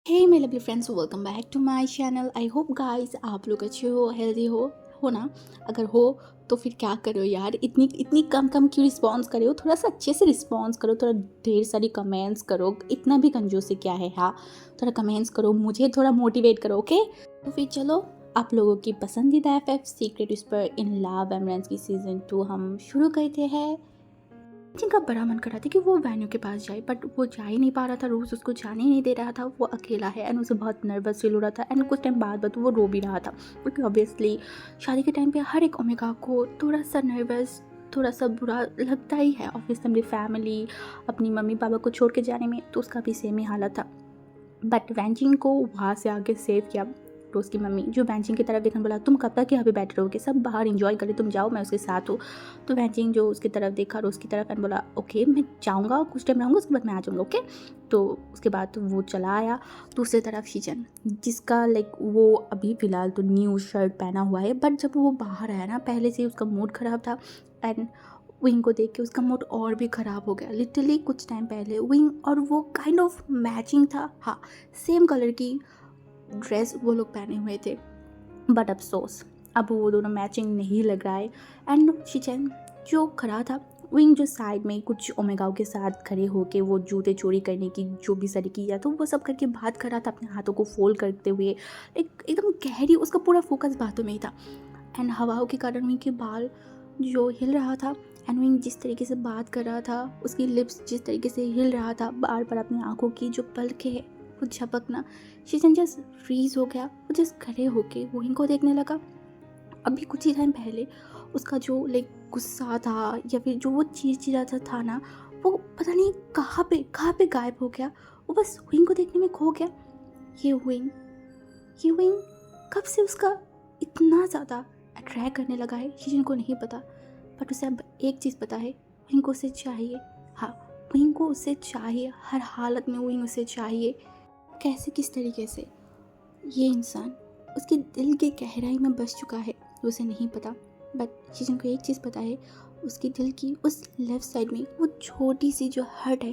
Hey my lovely friends, welcome back to my channel. I hope guys आप लोग अच्छे हो, हेल्दी हो ना। अगर हो तो फिर क्या करो यार, इतनी इतनी कम कम क्यों रिस्पॉन्स करे हो। थोड़ा सा अच्छे से रिस्पॉन्स करो, थोड़ा ढेर सारी कमेंट्स करो। इतना भी कंजूसी क्या है। हाँ, थोड़ा कमेंट्स करो, मुझे थोड़ा मोटिवेट करो। ओके, तो फिर चलो आप लोगों की पसंदीदा F secret whisper in love एमरेंस की सीज़न 2 हम शुरू करते हैं। जिनका बड़ा मन कर रहा था कि वो वेन्यू के पास जाए, बट वो जा ही नहीं पा रहा था। रोज़ उसको जाने ही नहीं दे रहा था। वो अकेला है एंड उसे बहुत नर्वस फील हो रहा था। एंड कुछ टाइम बाद वो रो भी रहा था, क्योंकि ऑब्वियसली शादी के टाइम पे हर एक ओमेगा को थोड़ा सा नर्वस, थोड़ा सा बुरा लगता ही है। ऑब्वियसली अपनी फैमिली, अपनी मम्मी पापा को छोड़ के जाने में तो उसका भी सेम ही हालत था। बट वैनजिंग को वहाँ से आगे सेव किया। तो उसकी मम्मी जो वैनजिंग की तरफ देखने बोला, तुम कब तक यहाँ पे बैठे रहोगे, सब बाहर इंजॉय करें, तुम जाओ, मैं उसके साथ हूँ। तो वैनजिंग जो उसकी तरफ देखा, रोज़ की तरफ, एंड बोला ओके मैं जाऊँगा, कुछ टाइम रहूँगा, उसके बाद मैं आ जाऊँगा। ओके, तो उसके बाद वो चला आया। दूसरी तरफ शीजन, जिसका लाइक वो अभी फ़िलहाल तो न्यू शर्ट पहना हुआ है, बट जब वो बाहर आया ना, पहले से ही उसका मूड ख़राब था। एंड विंग को देख के उसका मूड और भी ख़राब हो गया। लिटरली कुछ टाइम पहले विंग और वो काइंड ऑफ मैचिंग था। हाँ, सेम कलर की ड्रेस वो लोग पहने हुए थे, बट अफसोस अब वो दोनों मैचिंग नहीं लग रहा है। एंड शिचन जो खड़ा था, विंग जो साइड में कुछ ओमेगाओं के साथ खड़े होके वो जूते चोरी करने की जो भी सरी किया तो वो सब करके बात कर रहा था, अपने हाथों को फोल्ड करते हुए। एकदम गहरी, उसका पूरा फोकस बातों में ही था। एंड हवाओं के कारण विंग के बाल जो हिल रहा था, एंड विंग जिस तरीके से बात कर रहा था, उसकी लिप्स जिस तरीके से हिल रहा था, बार बार अपनी आंखों की जो पलकें है वो झपकना। शीजन जस्ट फ्रीज हो गया। वो जस्ट खड़े होके वो इनको देखने लगा। अभी कुछ ही टाइम पहले उसका जो लाइक गुस्सा था या फिर जो वो चिड़चिड़ा था ना, वो पता नहीं कहाँ पे गायब हो गया। वो बस विंग को देखने में खो गया। ये विंग ये विंग कब से उसका इतना ज़्यादा अट्रैक्ट करने लगा है, शीजन को नहीं पता। बट उसे अब एक चीज़ पता है, विंग को उसे चाहिए। हाँ, विंग को उसे चाहिए, हर हालत में विंग उसे चाहिए। कैसे, किस तरीके से ये इंसान उसके दिल की गहराई में बस चुका है उसे नहीं पता। बट शीजन को एक चीज़ पता है, उसके दिल की उस लेफ़्ट साइड में वो छोटी सी जो हर्ट है,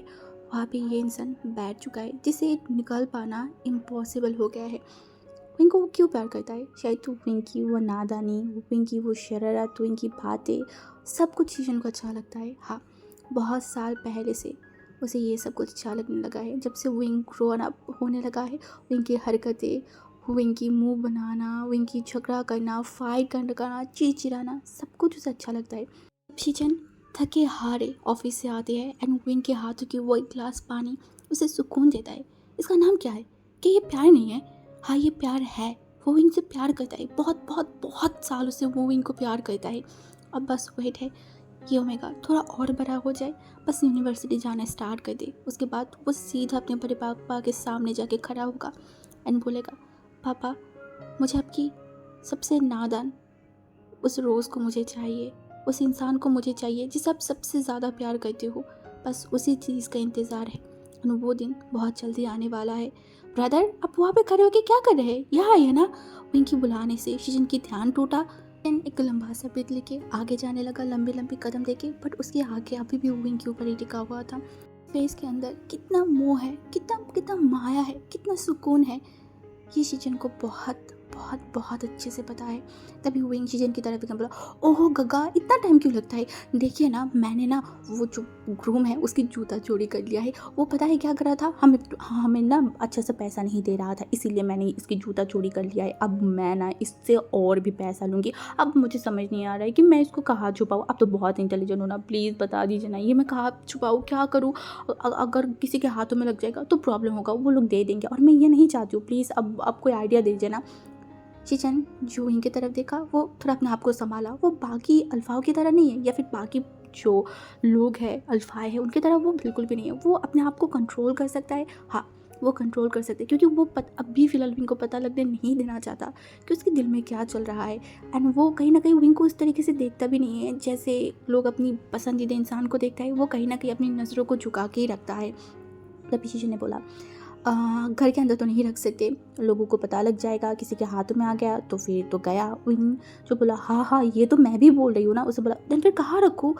वहाँ पे ये इंसान बैठ चुका है, जिसे निकल पाना इम्पॉसिबल हो गया है। विंग को वो क्यों प्यार करता है? शायद तो विंग की वो नादानी, विंग की वो शरारत, विंग की बातें, सब कुछ शीजन को अच्छा लगता है। हाँ, बहुत साल पहले से उसे ये सब कुछ अच्छा लगने लगा है। जब से विंग ग्रोन अप होने लगा है, विंग की हरकतें, विंग की मुंह बनाना, विंग की झगड़ा करना, फाइट करना, चिड़चिड़ाना, सब कुछ उसे अच्छा लगता है। शीजन थके हारे ऑफिस से आते हैं एंड विंग के हाथों की वो एक गिलास पानी उसे सुकून देता है। इसका नाम क्या है? कि ये प्यार नहीं है? हाँ, ये प्यार है। वो विंग से प्यार करता है, बहुत बहुत बहुत सालों से वो विंग को प्यार करता है। अब बस वेट है, ये ओमेगा थोड़ा और बड़ा हो जाए, बस यूनिवर्सिटी जाना स्टार्ट कर दे। उसके बाद वो सीधा अपने बड़े पापा के सामने जाके खड़ा होगा एंड बोलेगा, पापा मुझे आपकी सबसे नादान उस रोज़ को मुझे चाहिए, उस इंसान को मुझे चाहिए जिसे आप सबसे ज़्यादा प्यार करते हो। बस उसी चीज़ का इंतज़ार है और वो दिन बहुत जल्दी आने वाला है। ब्रदर, आप वहाँ पे खड़े होके क्या कर रहे हैं? यहाँ आइए ना। विंकी बुलाने से शीजन की ध्यान टूटा। एक लंबा सा ब्रेथ लेके आगे जाने लगा, लंबे लंबे कदम लेके, बट उसके आगे अभी भी विंग के ऊपर ही टिका हुआ था। फेस के अंदर कितना मोह है, कितना कितना माया है, कितना सुकून है, ये शीजन को बहुत बहुत बहुत अच्छे से पता है। तभी विंग शीजन की तरफ एकदम बोला, ओहो गगा, इतना टाइम क्यों लगता है? देखिए ना, मैंने ना वो जो ग्रूम है उसकी जूता चोरी कर लिया है। वो पता है क्या कर रहा था, हमें ना अच्छा सा पैसा नहीं दे रहा था, इसीलिए मैंने इसकी जूता चोरी कर लिया है। अब मैं ना इससे और भी पैसा लूँगी। अब मुझे समझ नहीं आ रहा है कि मैं इसको कहाँ छुपाऊँ। अब तो बहुत इंटेलिजेंट हो ना, प्लीज़ बता दीजिए ना, ये मैं कहाँ छुपाऊँ, क्या करूँ? अगर किसी के हाथों में लग जाएगा तो प्रॉब्लम होगा, वो लोग दे देंगे और मैं ये नहीं चाहती हूँ। प्लीज़ अब आप कोई आइडिया दीजिए ना। शीजन जो इनकी तरफ देखा, वो थोड़ा अपने आप को संभाला। वो बाकी अल्फाओं की तरह नहीं है, या फिर बाकी जो लोग हैं अल्फाए हैं उनकी तरह वो बिल्कुल भी नहीं है। वो अपने आप को कंट्रोल कर सकता है। हाँ, वो कंट्रोल कर सकते हैं, क्योंकि वो अब भी फ़िलहाल विंग को पता लगने नहीं देना चाहता कि उसके दिल में क्या चल रहा है। एंड वो कहीं ना कहीं विंग को उस तरीके से देखता भी नहीं है जैसे लोग अपनी पसंदीदा इंसान को देखता है। वो कहीं ना कहीं अपनी नज़रों को झुका के ही रखता है। तभी शीशे ने बोला, घर के अंदर तो नहीं रख सकते, लोगों को पता लग जाएगा, किसी के हाथ में आ गया तो फिर तो गया। विंग जो बोला, हाँ हाँ ये तो मैं भी बोल रही हूँ ना। उसे बोला, देन फिर कहाँ रखूँ?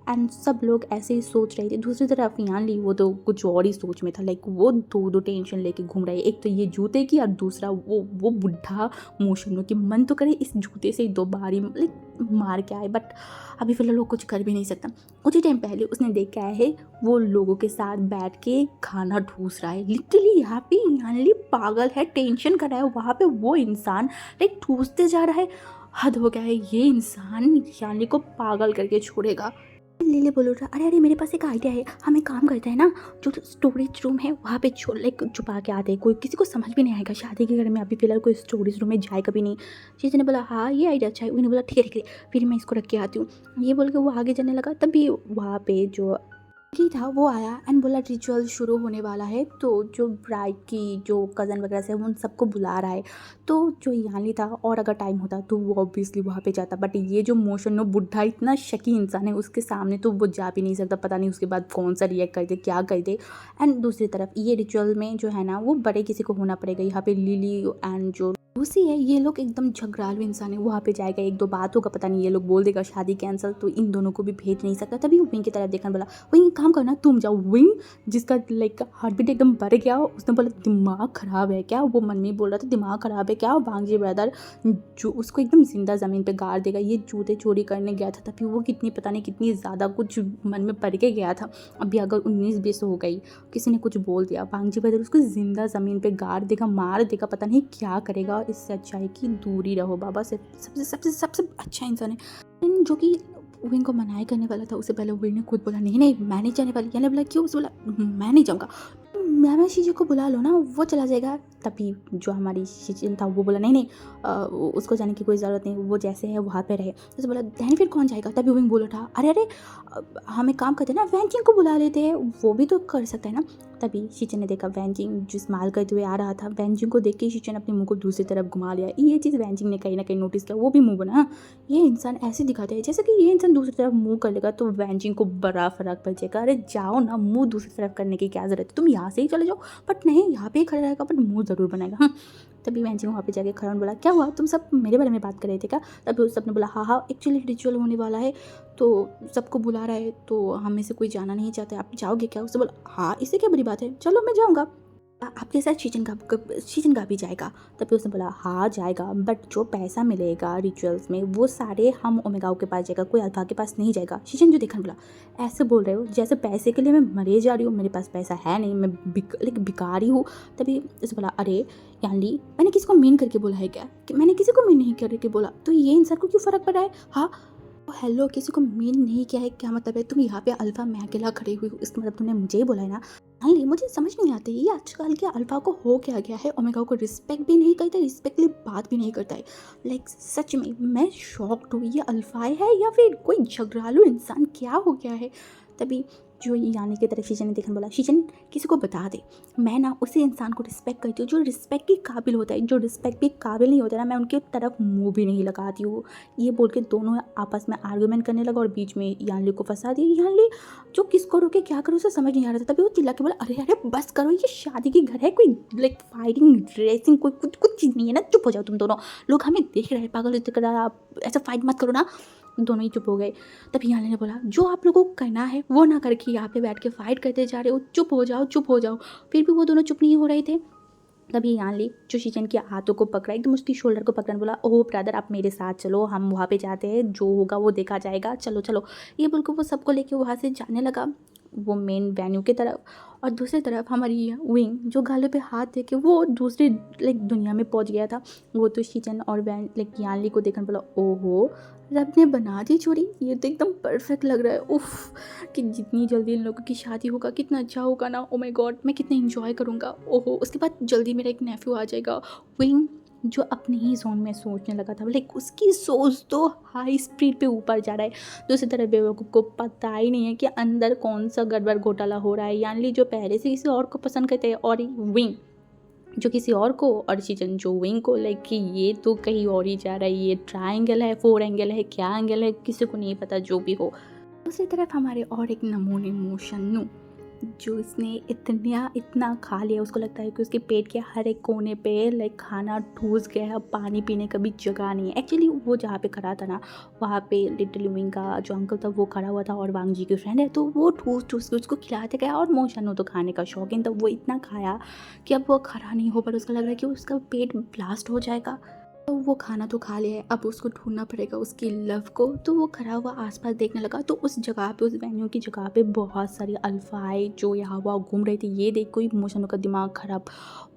एंड सब लोग ऐसे ही सोच रहे थे। दूसरी तरफ यानली वो तो कुछ और ही सोच में था, लाइक वो दो टेंशन लेके घूम रहा है, एक तो ये जूते की और दूसरा वो बुढ़ा मोशनो की। मन तो करे इस जूते से 2 बार ही लाइक मार के आए, बट अभी फिलहाल वो कुछ कर भी नहीं सकता। कुछ ही टाइम पहले उसने देखा है वो लोगों के साथ बैठ के खाना ठूस रहा है। लिटरली यहाँ पे यानली पागल है, टेंशन कर रहा है, वहाँ पे वो इंसान लाइक ठूसते जा रहा है। हद हो गया है, ये इंसान यानी को पागल करके छोड़ेगा। लीले बोल रहा, अरे अरे मेरे पास एक आइडिया है, हम एक काम करते हैं ना, जो स्टोरेज रूम है वहाँ पे लाइक छुपा के आते हैं, कोई किसी को समझ भी नहीं आएगा। शादी के घर में अभी फिलहाल कोई स्टोरेज रूम में जाए कभी नहीं। चीज़ ने बोला हाँ ये आइडिया अच्छा है। उन्होंने बोला ठीक है ठीक है, फिर मैं इसको रख के आती हूँ। ये बोल के वो आगे जाने लगा, तभी वहाँ पे जो की था वो आया एंड बोला रिचुअल शुरू होने वाला है, तो जो ब्राइड की जो कज़न वगैरह से उन सबको बुला रहा है। तो जो यानी था, और अगर टाइम होता तो वो ऑब्वियसली वहाँ पे जाता, बट ये जो मोशनो बुढ़ा इतना शकी इंसान है, उसके सामने तो वो जा भी नहीं सकता। पता नहीं उसके बाद कौन सा रिएक्ट कर दे, क्या कर दे। एंड दूसरी तरफ ये रिचुअल में जो है ना वो बड़े किसी को होना पड़ेगा। यहाँ पे लिली एंड जो लूसी है, ये लोग एकदम झगड़ालू इंसान है। वहाँ पे जाएगा, 1-2 बात होगा, पता नहीं ये लोग बोल देगा शादी कैंसिल, तो इन दोनों को भी भेज नहीं सकता। तभी विंग की तरफ देखने बोला, विंग काम करना तुम जाओ। विंग जिसका लाइक हार्ट बीट एकदम बढ़ गया, उसने बोला दिमाग ख़राब है क्या? वो मन में बोल रहा था दिमाग ख़राब है क्या? वांगजी ब्रदर जो उसको एकदम जिंदा ज़मीन पे गाड़ देगा। ये जूते चोरी करने गया था, तभी वो कितनी पता नहीं कितनी ज़्यादा कुछ मन में पड़ के गया था। अभी अगर 19-20 हो गई, किसी ने कुछ बोल दिया, वांगजी ब्रदर उसको ज़िंदा ज़मीन पे गाड़ देगा, मार देगा, पता नहीं क्या करेगा। इससे अच्छा है कि दूर ही रहो बाबा से। सबसे सबसे सबसे अच्छा इंसान है। जो कि विंग को मनाई करने वाला था, उससे पहले विंग ने खुद बोला नहीं नहीं मैं नहीं जाने वाली। यानी बोला क्यों? उसने बोला मैं नहीं जाऊँगा। मैम शीजी को बुला लो ना, वो चला जाएगा। तभी जो हमारी शीजन था वो बोला नहीं नहीं उसको जाने की कोई ज़रूरत नहीं, वो जैसे है वहाँ पे रहे। उसने बोला दैन फिर कौन जाएगा? तभी विंग बोला था अरे अरे हम एक काम करते हैं ना, वैनजिंग को बुला लेते हैं, वो भी तो कर सकता है ना। तभी शीचन ने देखा वैनजिंग जो स्माइल करते हुए आ रहा था। वैनजिंग को देख के शीचन अपने मुंह को दूसरी तरफ घुमा लिया। ये चीज़ वैनजिंग ने कहीं ना कहीं नोटिस किया, वो भी मुंह बना। ये इंसान ऐसे दिखाते हैं जैसे कि ये इंसान दूसरी तरफ मुंह कर लेगा तो वैनजिंग को बड़ा फर्क पड़ जाएगा। अरे जाओ ना, मुंह दूसरी तरफ करने की क्या ज़रूरत है, तुम यहाँ से ही चले जाओ। बट नहीं, यहाँ पे ही खड़ा रहेगा, बट मुंह ज़रूर बनाएगा। हाँ, तभी वैनजिंग वहाँ पे जाके खड़ा बोला क्या हुआ, तुम सब मेरे बारे में बात कर रहे थे क्या? तभी उस सबने बोला हाँ हाँ एक्चुअली रिचुअल होने वाला है, तो सबको बुला रहा है, तो हम में से कोई जाना नहीं चाहता, आप जाओगे क्या? उससे बोला हाँ इससे क्या बड़ी बात है, चलो मैं जाऊँगा। आपके साथ शीजन का भी जाएगा? तभी उसने बोला हाँ जाएगा, बट जो पैसा मिलेगा रिचुअल्स में वो सारे हम ओमेगाओ के पास जाएगा, कोई अल्फा के पास नहीं जाएगा। शीजन जो देखा बोला ऐसे बोल रहे हो जैसे पैसे के लिए मैं मरे जा रही हूँ, मेरे पास पैसा है नहीं, मैं भिखारी हूँ। तभी उसे बोला अरे यानी मैंने किसी को मीन करके बोला है क्या? कि मैंने किसी को मीन नहीं करके बोला, तो ये इंसान को क्यों फ़र्क पड़ रहा है? हाँ हेलो, किसी को मीन नहीं किया है, क्या मतलब है? तुम यहाँ पे अल्फा मैं अकेला खड़ी हुई हूँ, इसका मतलब तुमने मुझे ही बोला है ना? नहीं मुझे समझ नहीं आती ये आजकल के अल्फा को हो क्या गया है। ओमेगा को रिस्पेक्ट भी नहीं करता, रिस्पेक्ट के लिए बात भी नहीं करता है। लाइक सच में मैं शॉक्ड हूँ, ये अल्फाई है या फिर कोई झगड़ालू इंसान, क्या हो गया है? तभी जो यानी की तरफ शीजन ने देखने बोला शीजन किसी को बता दे, मैं ना उसी इंसान को रिस्पेक्ट करती हूँ जो रिस्पेक्ट के काबिल होता है, जो रिस्पेक्ट के काबिल नहीं होता ना मैं उनकी तरफ मुंह भी नहीं लगाती हूँ। ये बोल के दोनों आपस में आर्गूमेंट करने लगा और बीच में यानली को फंसा दिया। यानली जो किसको रोके क्या करो उसे समझ नहीं आ रहा था। तभी वो चिल्ला के बोला अरे अरे बस करो, ये शादी की घर है, कोई लाइक फाइटिंग ड्रेसिंग कोई कुछ चीज़ नहीं है ना, चुप हो जाओ तुम दोनों, लोग हमें देख रहे हैं पागल की तरह, आप ऐसा फाइट मत करो ना। दोनों ही चुप हो गए। तभी यानी ने बोला जो आप लोगों को करना है वो ना करके यहाँ पे बैठ के फाइट करते जा रहे हो, चुप हो जाओ चुप हो जाओ। फिर भी वो दोनों चुप नहीं हो रहे थे। तभी यानली जो शीजन के हाथों को पकड़ा, एकदम उसकी शोल्डर को पकड़ा, बोला ओह ब्रदर आप मेरे साथ चलो, हम वहाँ पे जाते हैं, जो होगा वो देखा जाएगा, चलो चलो। ये बोलकर वो सबको लेके वहाँ से जाने लगा वो मेन वेन्यू की तरफ। और दूसरी तरफ हमारी विंग जो गालों पे हाथ दे के वो दूसरी लाइक दुनिया में पहुंच गया था। वो तो शीजन और वैन लाइक यानली को देखने बोला ओहो रब ने बना दी चोरी, ये तो एकदम परफेक्ट लग रहा है। उफ कि जितनी जल्दी इन लोगों की शादी होगा कितना अच्छा होगा ना, ओ माय गॉड मैं कितना इंजॉय करूँगा। ओहो उसके बाद जल्दी मेरा एक नेफ्यू आ जाएगा। विंग जो अपने ही जोन में सोचने लगा था, लाइक उसकी सोच तो हाई स्पीड पे ऊपर जा रहा है। दूसरी तरफ बेवकूफ़ को पता ही नहीं है कि अंदर कौन सा गड़बड़ घोटाला हो रहा है। यानी जो पहले से किसी और को पसंद करते हैं और विंग जो किसी और को, और शीजन जो विंग को, लाइक कि ये तो कहीं और ही जा रहा है, ये ट्रायंगल है 4 एंगल है क्या एंगल है किसी को नहीं पता, जो भी हो। दूसरी तरफ हमारे और एक नमूने मोशनु जो इसने इतना खा लिया, उसको लगता है कि उसके पेट के हर एक कोने पे लाइक खाना ठूस गया है, पानी पीने का भी जगह नहीं है। एक्चुअली वो जहाँ पे खड़ा था ना, वहाँ पे लिटिल विंग का जो अंकल था वो खड़ा हुआ था और वांग जी की फ्रेंड है, तो वो ठूस ठूस के उसको खिलाते गया। और मोशन हो तो खाने का शौकीन, तो वो इतना खाया कि अब वो खड़ा नहीं हो, पर उसका लग रहा है कि उसका पेट ब्लास्ट हो जाएगा। तो वो खाना तो खा लिया है, अब उसको ढूंढना पड़ेगा उसकी लव को। तो वो खड़ा हुआ आसपास देखने लगा, तो उस जगह पे, उस वेन्यू की जगह पे बहुत सारी अल्फाएं जो यहाँ वहाँ घूम रही थी। ये देख कोई मोशनो का दिमाग खराब,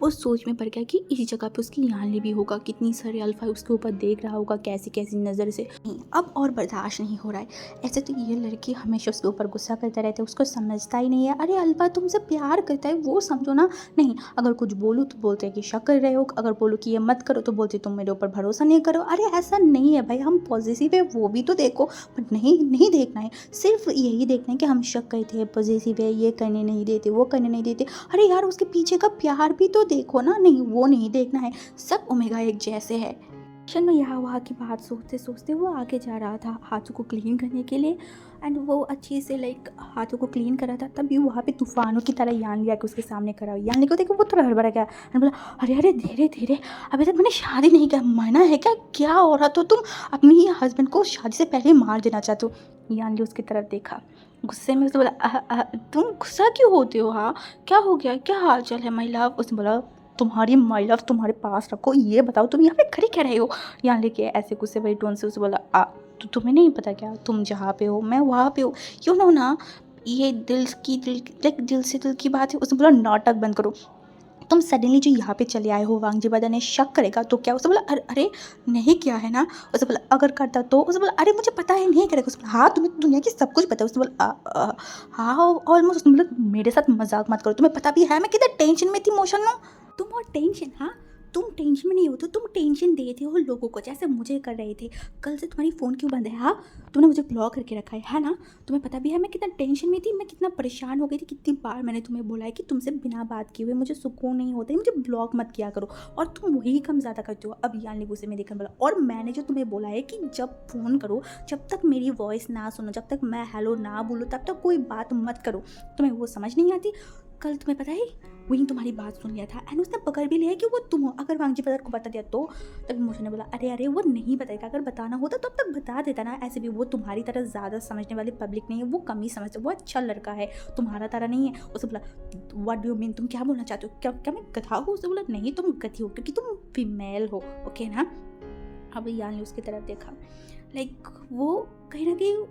वो सोच में पड़ गया कि इस जगह पे उसकी यानली भी होगा, कितनी सारी अल्फाएं उसके ऊपर देख रहा होगा कैसी कैसी नज़र से। नहीं, अब और बर्दाश्त नहीं हो रहा है। ऐसे तो ये लड़की हमेशा उसके ऊपर गुस्सा करता रहता है, उसको समझता ही नहीं है। अरे अल्फा तुमसे प्यार करता है, वो समझो ना। नहीं, अगर कुछ बोलूँ तो बोलते हैं कि शक कर रहे हो, अगर बोलो कि ये मत करो तो बोलते तुम मेरे ऊपर भरोसा नहीं करो। अरे ऐसा नहीं है भाई, हम पॉजिटिव है वो भी तो देखो। बट नहीं देखना है, सिर्फ यही देखना है कि हम शक करते हैं, पॉजिटिव है, ये करने नहीं देते, वो करने नहीं देते। अरे यार उसके पीछे का प्यार भी तो देखो ना। नहीं, वो नहीं देखना है, सब ओमेगा एक जैसे है। चलो यहाँ वहाँ की बात सोचते सोचते वो आगे जा रहा था हाथों को क्लीन करने के लिए। एंड वो अच्छे से लाइक हाथों को क्लीन कर रहा था, तभी वहाँ पे तूफानों की तरह यान लिया कि उसके सामने खड़ा हो। यान को देखो वो थोड़ा हड़बड़ा गया एंड बोला, अरे अरे धीरे धीरे, अभी तक मैंने शादी नहीं किया, मना है क्या औरत हो तुम, अपनी ही हस्बैंड को शादी से पहले ही मार देना चाहते हो। यान ली उसकी तरफ देखा गुस्से में, उसने बोला तुम गुस्सा क्यों होते हो, हाँ क्या हो गया, क्या हाल चाल है माई लव। उसने बोला तुम्हारी माई लव तुम्हारे पास रखो, ये बताओ तुम यहाँ पे खड़ी क्या रहे हो। यहाँ लेके ऐसे गुस्से भरी टोन से उसे बोला तो तुम्हें नहीं पता क्या, तुम जहाँ पे हो मैं वहाँ पे हूँ, यू नो ना, ये दिल से दिल की बात है। उसने बोला नाटक बंद करो, तुम सडनली जो यहाँ पे चले आए हो, वांग जी बदन ने शक करेगा तो क्या। उसे बोला अरे नहीं किया है ना। उसे बोला अगर करता तो। उसे बोला अरे मुझे पता है नहीं करेगा। उसे बोला हाँ तुम्हें दुनिया की सब कुछ पता है। उसने बोला हाँ ऑलमोस्ट। उसने बोला मेरे साथ मजाक मत करो, तुम्हें पता भी है मैं कितना टेंशन में थी मोशन नो। तुम और टेंशन, हाँ तुम टेंशन में नहीं हो तो तुम टेंशन देते हो लोगों को, जैसे मुझे कर रहे थे। कल से तुम्हारी फ़ोन क्यों बंद है, हाँ तुमने मुझे ब्लॉक करके रखा है ना। तुम्हें पता भी है मैं कितना टेंशन में थी, मैं कितना परेशान हो गई थी। कितनी बार मैंने तुम्हें बोला है कि तुमसे बिना बात किए हुए मुझे सुकून नहीं होता है, मुझे ब्लॉक मत किया करो, और तुम वही कम ज़्यादा करते हो। अब यानी गुस्से में देखकर बोला, और मैंने जो तुम्हें बोला है कि जब फ़ोन करो, जब तक मेरी वॉइस ना सुनो, जब तक मैं हेलो ना बोलूँ, तब तक कोई बात मत करो। तुम्हें वो समझ नहीं आती। कल तुम्हें पता है वही तुम्हारी बात सुन लिया था एंड उसने पकड़ भी लिया कि वो तुम हो। अगर वांगजी पदर को बता दिया तो। तभी मोशन ने बोला अरे वो नहीं बताएगा, अगर बताना होता तो अब तक बता देता ना। ऐसे भी वो तुम्हारी तरह ज़्यादा समझने वाली पब्लिक नहीं है, वो कम ही समझते, वो अच्छा लड़का है, तुम्हारा तरह नहीं है। उसे बोला व्हाट डू यू मीन, तुम क्या बोलना चाहते हो, क्या मैं गधा हूँ। उसे बोला नहीं तुम गधी हो क्योंकि तुम फीमेल हो, ओके ना। अब यान ने उसकी तरफ देखा, लाइक वो कहीं ना कहीं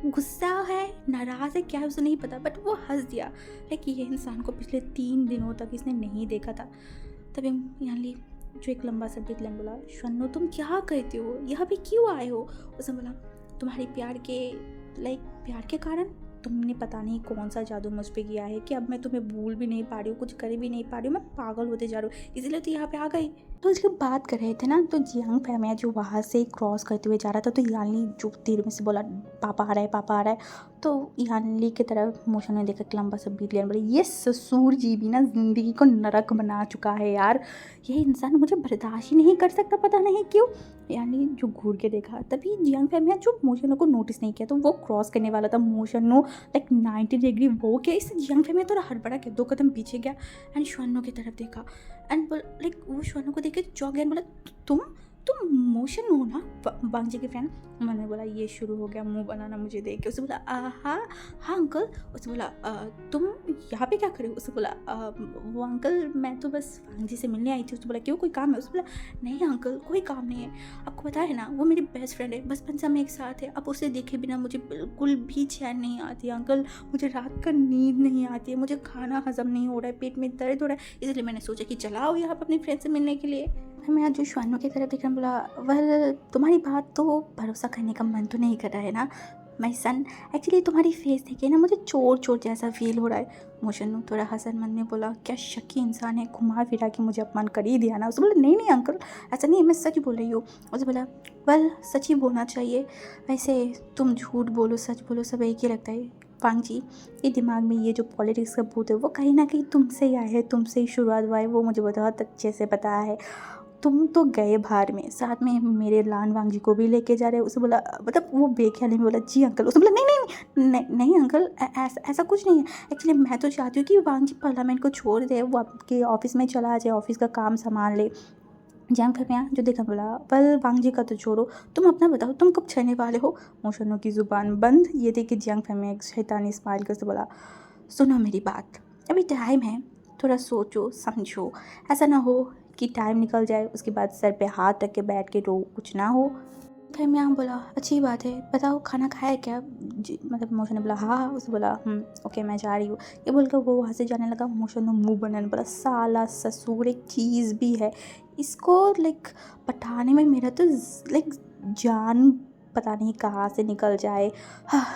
गुस्सा है, नाराज़ है, क्या है उसे नहीं पता, बट वो हंस दिया। लाइक ये इंसान को पिछले 3 दिनों तक इसने नहीं देखा था। तभी यहाँ ली जो एक लंबा सा डिक्लेन बोला, शन्नो तुम क्या कहते हो, यहाँ पे क्यों आए हो। उसने बोला तुम्हारे प्यार के कारण तुमने पता नहीं कौन सा जादू मुझ पे किया है कि अब मैं तुम्हें भूल भी नहीं पा रही हूँ, कुछ कर भी नहीं पा रही हूँ, मैं पागल होते जा रही हूँ, इसीलिए तो यहाँ पे आ गई। तो जब बात कर रहे थे ना, तो जियांग फैमिया जो वहाँ से क्रॉस करते हुए जा रहा था, तो यानली जो देर में से बोला पापा आ रहा है। तो यानली की तरफ मोशन ने देखा कि लंबा सा बीट लिया, बोले ये ससुर जी भी ना ज़िंदगी को नरक बना चुका है यार, ये इंसान मुझे बर्दाश्त ही नहीं कर सकता, पता नहीं क्यों। यानी जो घूर के देखा, तभी जियांग फैमिया जो मोशन को नोटिस नहीं किया, तो वो क्रॉस करने वाला था। मोशन नो लाइक 90 डिग्री वो क्या, इससे जियांग फैमिया थोड़ा हड़बड़ा के 2 कदम पीछे गया एंड श्वानो की तरफ देखा एंड लाइक वो श्वानो को देख के चौंक गया, बोला तुम मोशन हो ना, वांग जी के फ्रेंड। मैंने बोला ये शुरू हो गया मुंह बनाना मुझे देख के। उसे बोला हाँ अंकल। उसे बोला तुम यहाँ पे क्या करे हो। उसे बोला वो अंकल मैं तो बस वांग जी से मिलने आई थी। उसने बोला क्यों, कोई काम है। उसे बोला नहीं अंकल कोई काम नहीं है, आपको पता है ना वो मेरी बेस्ट फ्रेंड है, बचपन से हम एक साथ है। अब उसे देखे बिना मुझे बिल्कुल भी चैन नहीं आती अंकल, मुझे रात का नींद नहीं आती है, मुझे खाना हजम नहीं हो रहा है, पेट में दर्द हो रहा है, इसलिए मैंने सोचा कि चलाओ यहाँ पर अपनी फ्रेंड से मिलने के लिए। मैं आज जो श्वानों की तरफ देखकर बोला वेल तुम्हारी बात तो भरोसा करने का मन तो नहीं कर रहा है ना माय सन, एक्चुअली तुम्हारी फेस देखिए ना मुझे चोर जैसा फील हो रहा है। मोशन थोड़ा हसन मन में बोला क्या शकी इंसान है, घुमा फिरा के मुझे अपमान कर ही दिया ना। उसने बोला नहीं अंकल ऐसा नहीं है, मैं सच बोल रही हूँ। उसने बोला वेल सच ही बोलना चाहिए, वैसे तुम झूठ बोलो सच बोलो सब एक ही लगता है। वांग जी ये दिमाग में ये जो पॉलिटिक्स का भूत है वो कहीं ना कहीं तुमसे ही आया है, तुमसे ही शुरुआत हुआ है, वो मुझे बहुत अच्छे से पता है। तुम तो गए बाहर में, साथ में मेरे लान वांग जी को भी लेके जा रहे हो। उसने बोला, मतलब वो बेख्याली में बोला जी अंकल। उसने बोला नहीं नहीं नहीं नहीं नहीं अंकल, ऐसा कुछ नहीं है। एक्चुअली मैं तो चाहती हूँ कि वांग जी पार्लियामेंट को छोड़ दे, वो आपके ऑफिस में चला जाए, ऑफिस का काम संभाल ले। जैन फरमिया जो देखा बोला, वेल वांग जी का तो छोड़ो, तुम अपना बताओ, तुम कब छहने वाले हो। मोशनों की ज़ुबान बंद। ये देखिए जियांग फैमिया एक शैतानी स्माइल करके बोला, सुनो मेरी बात, अभी टाइम है, थोड़ा सोचो समझो, ऐसा ना हो कि टाइम निकल जाए उसके बाद सर पे हाथ रख के बैठ के रो, कुछ ना हो। फिर मैं बोला अच्छी बात है, बताओ खाना खाया है क्या जी, मतलब मोशन ने बोला हाँ हाँ। उसने बोला ओके मैं जा रही हूँ। ये बोलकर वो वहाँ से जाने लगा। मोशन ने मुंह बनाने बोला, साला ससुर एक चीज़ भी है, इसको लाइक पटाने में मेरा तो लाइक जान पता नहीं कहाँ से निकल जाए। हाँ,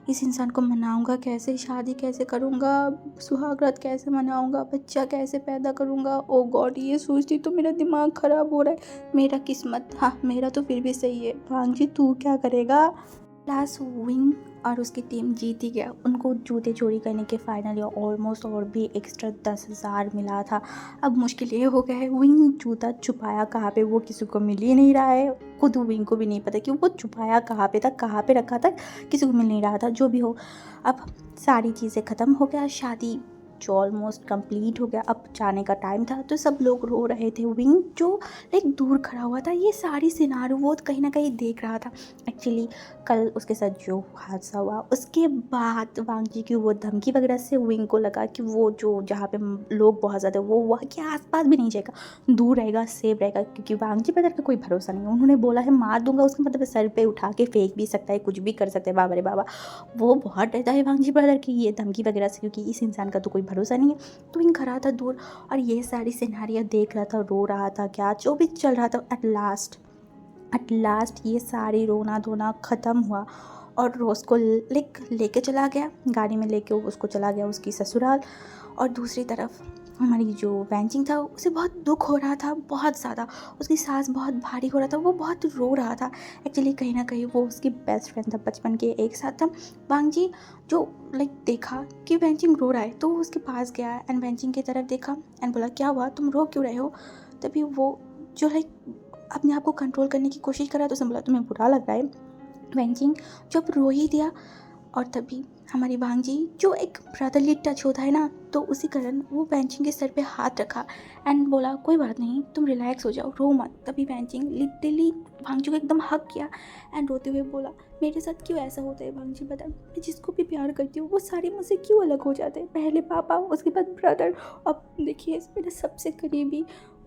इस इंसान को मनाऊंगा कैसे, शादी कैसे करूंगा, सुहागरात कैसे मनाऊंगा, बच्चा कैसे पैदा करूंगा। ओ गॉड, ये सोचती तो मेरा दिमाग ख़राब हो रहा है। मेरा किस्मत, हाँ मेरा तो फिर भी सही है। भांग जी तू क्या करेगा। लास्ट विंग और उसकी टीम जीत ही गया। उनको जूते चोरी करने के फाइनली ऑलमोस्ट और भी एक्स्ट्रा 10,000 मिला था। अब मुश्किल ये हो गया है, विंग जूता छुपाया कहाँ पे वो किसी को मिल ही नहीं रहा है। खुद विंग को भी नहीं पता कि वो छुपाया कहाँ पे था, कहाँ पे रखा था, किसी को मिल नहीं रहा था। जो भी हो, अब सारी चीज़ें ख़त्म हो गया, शादी जो ऑलमोस्ट कंप्लीट हो गया। अब जाने का टाइम था तो सब लोग रो रहे थे। विंग जो एक दूर खड़ा हुआ था, ये सारी सिनारियो वो कहीं ना कहीं देख रहा था। एक्चुअली कल उसके साथ जो हादसा हुआ उसके बाद वांग जी की वो धमकी वगैरह से विंग को लगा कि वो जो जहाँ पे लोग बहुत ज़्यादा वो वहाँ के आसपास भी नहीं जाएगा, दूर रहेगा, सेफ रहेगा, क्योंकि वांग जी ब्रदर का कोई भरोसा नहीं है। उन्होंने बोला है मार दूंगा, उसका मतलब सर पे उठा के फेंक भी सकता है, कुछ भी कर सकते हैं। बाबा रे बाबा, वो बहुत डरता है वांग जी ब्रदर की ये धमकी वगैरह से, क्योंकि इस इंसान का तो कोई भरोसा नहीं है। तो विंग खड़ा था दूर और ये सारी सिनारियाँ देख रहा था, रो रहा था, क्या जो भी चल रहा था। एट लास्ट ये सारी रोना धोना ख़त्म हुआ और रोज़ को लेके चला गया, गाड़ी में लेके उसको चला गया उसकी ससुराल। और दूसरी तरफ हमारी जो वैंचिंग था उसे बहुत दुख हो रहा था, बहुत ज़्यादा। उसकी सांस बहुत भारी हो रहा था, वो बहुत रो रहा था। एक्चुअली कहीं ना कहीं वो उसकी बेस्ट फ्रेंड था, बचपन के एक साथ था। वांग जी जो देखा कि वैंचिंग रो रहा है तो वो उसके पास गया एंड वैंचिंग की तरफ देखा एंड बोला क्या हुआ, तुम रो क्यों रहे हो। तभी वो जो अपने आप को कंट्रोल करने की कोशिश कर रहा था, तो उसने बोला तुम्हें बुरा लग रहा है। वैंचिंग जब रो ही दिया और तभी हमारी वांग जी जो एक ब्रदरली टच होता है ना, तो उसी कारण वो वैंचिंग के सर पे हाथ रखा एंड बोला कोई बात नहीं, तुम रिलैक्स हो जाओ, रो मत। तभी वैंचिंग लिटरली वांग जी को एकदम हक किया एंड रोते हुए बोला मेरे साथ क्यों ऐसा होता है वांग जी, बता, मैं जिसको भी प्यार करती हूँ वो सारे मुझसे क्यों अलग हो जाते हैं। पहले पापा, उसके बाद ब्रदर, अब देखिए मेरा सबसे करीबी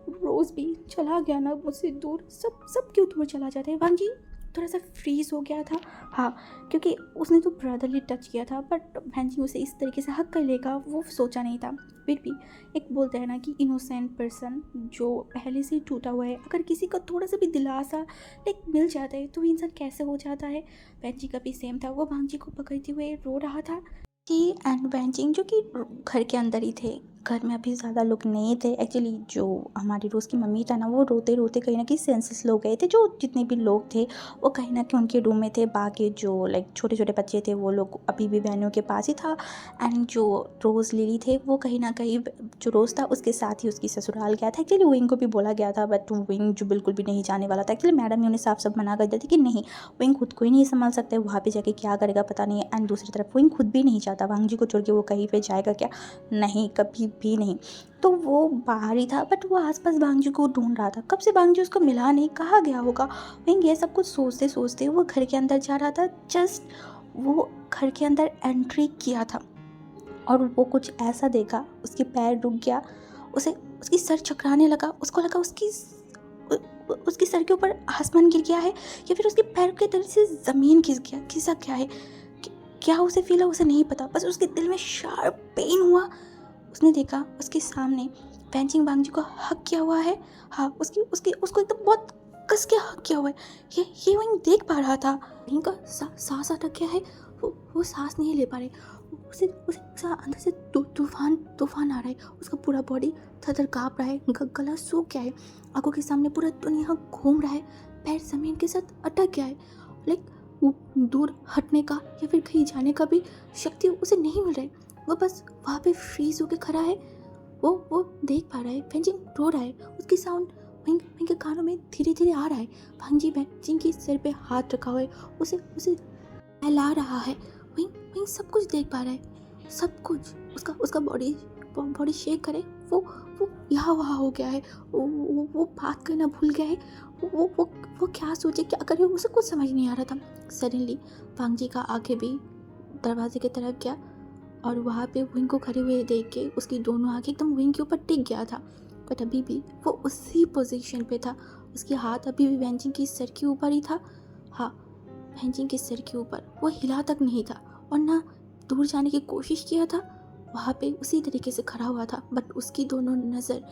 रोज़ भी चला गया ना मुझसे दूर, सब क्यों दूर चला जाता है। वांग जी थोड़ा सा फ्रीज हो गया था। हाँ, क्योंकि उसने तो ब्रदरली टच किया था, बट वैंचिंग उसे इस तरीके से हक कर लेगा वो सोचा नहीं था। फिर भी एक बोलते हैं ना कि इनोसेंट पर्सन जो पहले से ही टूटा हुआ है, अगर किसी का थोड़ा सा भी दिलासा मिल जाता है तो इंसान कैसे हो जाता है। वैंचिंग का भी सेम था, वो वांग को पकड़ते हुए रो रहा था। जी एंड वैंचिंग जो कि घर के अंदर ही थे, घर में अभी ज़्यादा लोग नहीं थे। एक्चुअली जो हमारी रोज़ की मम्मी था ना, वो रोते रोते कहीं ना कहीं सेंसेस हो गए थे। जो जितने भी लोग थे वो कहीं ना कहीं उनके रूम में थे, बाकी जो छोटे छोटे बच्चे थे वो लोग अभी भी बहनों के पास ही था। एंड जो रोज़ लिली थे वो कहीं ना कहीं, जो रोज़ था उसके साथ ही उसकी ससुराल गया था। एक्चुअली विंग को भी बोला गया था बट विंग जो बिल्कुल भी नहीं जाने वाला था। एक्चुअली मैडम ने उन्हें साफ साफ मना कर दिया था कि नहीं, विंग खुद को ही नहीं संभाल सकते, वहाँ पे जाके क्या करेगा पता नहीं। एंड दूसरी तरफ विंग खुद भी नहीं चाहता वांग जी को छोड़ के वो कहीं पे जाएगा क्या, नहीं, कभी भी नहीं। तो वो बाहर ही था बट वो आसपास वांग जी को ढूंढ रहा था, कब से वांग जी उसको मिला नहीं, कहाँ गया होगा। विंग ये सब कुछ सोचते सोचते वो घर के अंदर जा रहा था। जस्ट वो घर के अंदर एंट्री किया था और वो कुछ ऐसा देखा, उसके पैर रुक गया, उसे उसकी सर चकराने लगा। उसको लगा उसकी सर के ऊपर आसमान गिर गया है या फिर उसके पैर के तले से ज़मीन खिसक गया है। क्या उसे फील है उसे नहीं पता, बस उसके दिल में शार्प पेन हुआ। उसने देखा उसके सामने वैंचिंग वांग जी को हक किया हुआ है। हाँ, उसको एकदम बहुत कस के हक किया हुआ है। ये विंग देख पा रहा था। विंग का सांस अटक गया है, वो सांस नहीं ले पा रहे। उसे अंदर से तूफान आ रहा है। उसका पूरा बॉडी थर काँप रहा है, गला सूख गया है, आंखों के सामने पूरा दुनिया घूम रहा है, पैर जमीन के साथ अटक गया है। वो दूर हटने का या फिर कहीं जाने का भी शक्ति उसे नहीं मिल रहा है। वो बस वहाँ पे फ्रीज होके खड़ा है। वो देख पा रहा है वैंचिंग रो रहा है, उसकी साउंड विंग विंग के कानों में धीरे धीरे आ रहा है। वांग जी जिनकी सिर पे हाथ रखा हुआ है, उसे उसे हिला रहा है। विंग विंग सब कुछ देख पा रहा है, सब कुछ। उसका उसका बॉडी बॉडी शेक करे, वो यहाँ वहाँ हो गया है, वो बात करना भूल गया है, वो क्या सोचे क्या करे, उसे कुछ समझ नहीं आ रहा था। सडनली वांग जी का आंखें भी दरवाजे की तरफ गया और वहाँ पे विंग को खड़े हुए देख के उसकी दोनों आंखें एकदम विंग के ऊपर टिक गया था। बट अभी भी वो उसी पोजीशन पे था, उसके हाथ अभी भी वेंजिंग की सर के ऊपर ही था। हाँ, वेंजिंग के सर के ऊपर, वो हिला तक नहीं था और ना दूर जाने की कोशिश किया था, वहाँ पे उसी तरीके से खड़ा हुआ था। बट उसकी दोनों नज़र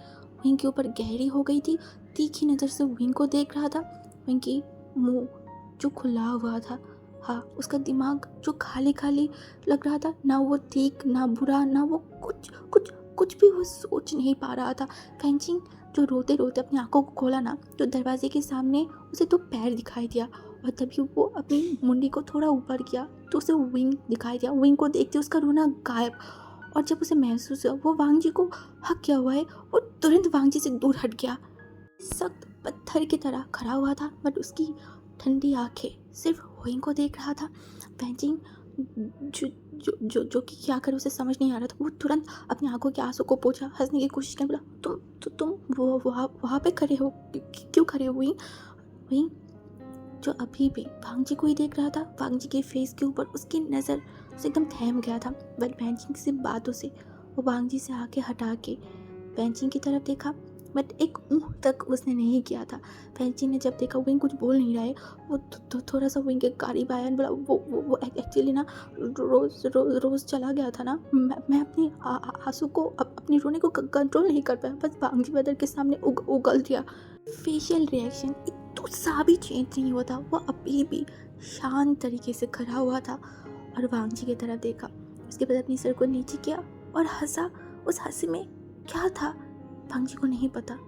विंग के ऊपर गहरी हो गई थी, तीखी नज़र से विंग को देख रहा था। विंग की मुंह जो खुला हुआ था, हाँ, उसका दिमाग जो खाली खाली लग रहा था, ना वो ठीक ना बुरा, ना वो कुछ भी वो सोच नहीं पा रहा था। फेंचिंग जो रोते रोते अपनी आंखों को खोला ना, तो दरवाजे के सामने उसे तो पैर दिखाई दिया और तभी वो अपनी मुंडी को थोड़ा ऊपर किया तो उसे विंग दिखाई दिया। विंग को देखते उसका रोना गायब, और जब उसे महसूस हुआ वो वांग जी को हक किया हुआ है, वो तुरंत वांग जी से दूर हट गया। सख्त पत्थर की तरह खड़ा हुआ था, बट उसकी ठंडी आंखें सिर्फ विंग को देख रहा था। फेंचिंग जो जो जो जो कि क्या करे उसे समझ नहीं आ रहा था। वो तुरंत अपनी आंखों के आंसू को पोंछा, हंसने की कोशिश करने, बोला तुम वो वहाँ पे खड़े हो, क्यों खड़े हो विंग? विंग जो अभी भी वांग जी को ही देख रहा था, वांग जी के फेस के ऊपर उसकी नज़र उसे एकदम थम गया था। बट पेंचिंग से बातों से वो वांग जी से आके हटा के पेंचिंग की तरफ देखा, बट एक ऊह तक उसने नहीं किया था। पेंचिंग ने जब देखा विंग कुछ बोल नहीं रहा है, वो थोड़ा सा विंग के करीब आया, बोला वो एक्चुअली ना रोज़ चला गया था ना, मैं अपनी आंसू को अपनी रोने को कंट्रोल नहीं कर पाया, बस वांग जी ब्रदर के सामने उगल दिया। फेशियल रिएक्शन तो सा भी चेंज नहीं हुआ था, वो अभी भी शांत तरीके से खड़ा हुआ था और वांग जी की तरफ देखा। उसके बाद अपनी सर को नीचे किया और हंसा। उस हंसी में क्या था वांग जी को नहीं पता।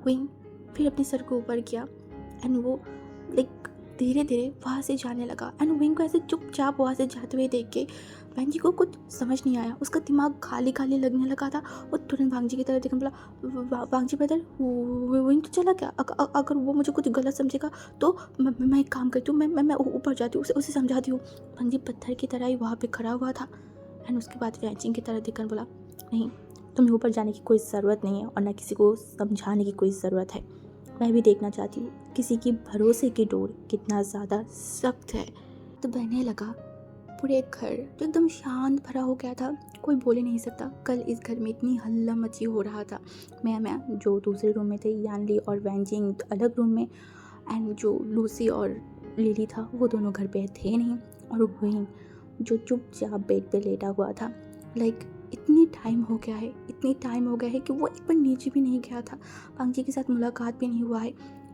विंग फिर अपने सर को ऊपर किया एंड वो लाइक धीरे धीरे वहाँ से जाने लगा। एंड विंग को ऐसे चुपचाप वहाँ से जाते हुए देख के वांग जी को कुछ समझ नहीं आया, उसका दिमाग खाली खाली लगने लगा था। वो तुरंत वांग जी की तरफ देखने, बोला वांग जी ब्रदर विंग तो चला गया, अगर वो मुझे कुछ गलत समझेगा तो मैं एक काम करती हूँ, मैं ऊपर जाती हूँ, उसे समझाती हूँ। वांग जी पत्थर की तरह ही वहाँ पे खड़ा हुआ था। एंड उसके बाद वेंचिंग की तरफ देखकर बोला, नहीं, तुम्हें ऊपर जाने की कोई ज़रूरत नहीं है और ना किसी को समझाने की कोई ज़रूरत है। मैं भी देखना चाहती हूँ किसी की भरोसे की डोर कितना ज़्यादा सख्त है। तो बहने लगा पूरे घर जो एकदम शांत भरा हो गया था, कोई बोल ही नहीं सकता। कल इस घर में इतनी हल्ला मची हो रहा था। मैं जो दूसरे रूम में थे, यानली और वेंजिंग अलग रूम में, एंड जो लूसी और लिली था वो दोनों घर पे थे नहीं, और विंग जो चुपचाप बेड पे लेटा हुआ था। लाइक इतनी टाइम हो गया है कि वो एक बार नीचे भी नहीं गया था, वांग जी के साथ मुलाकात भी नहीं हुआ है,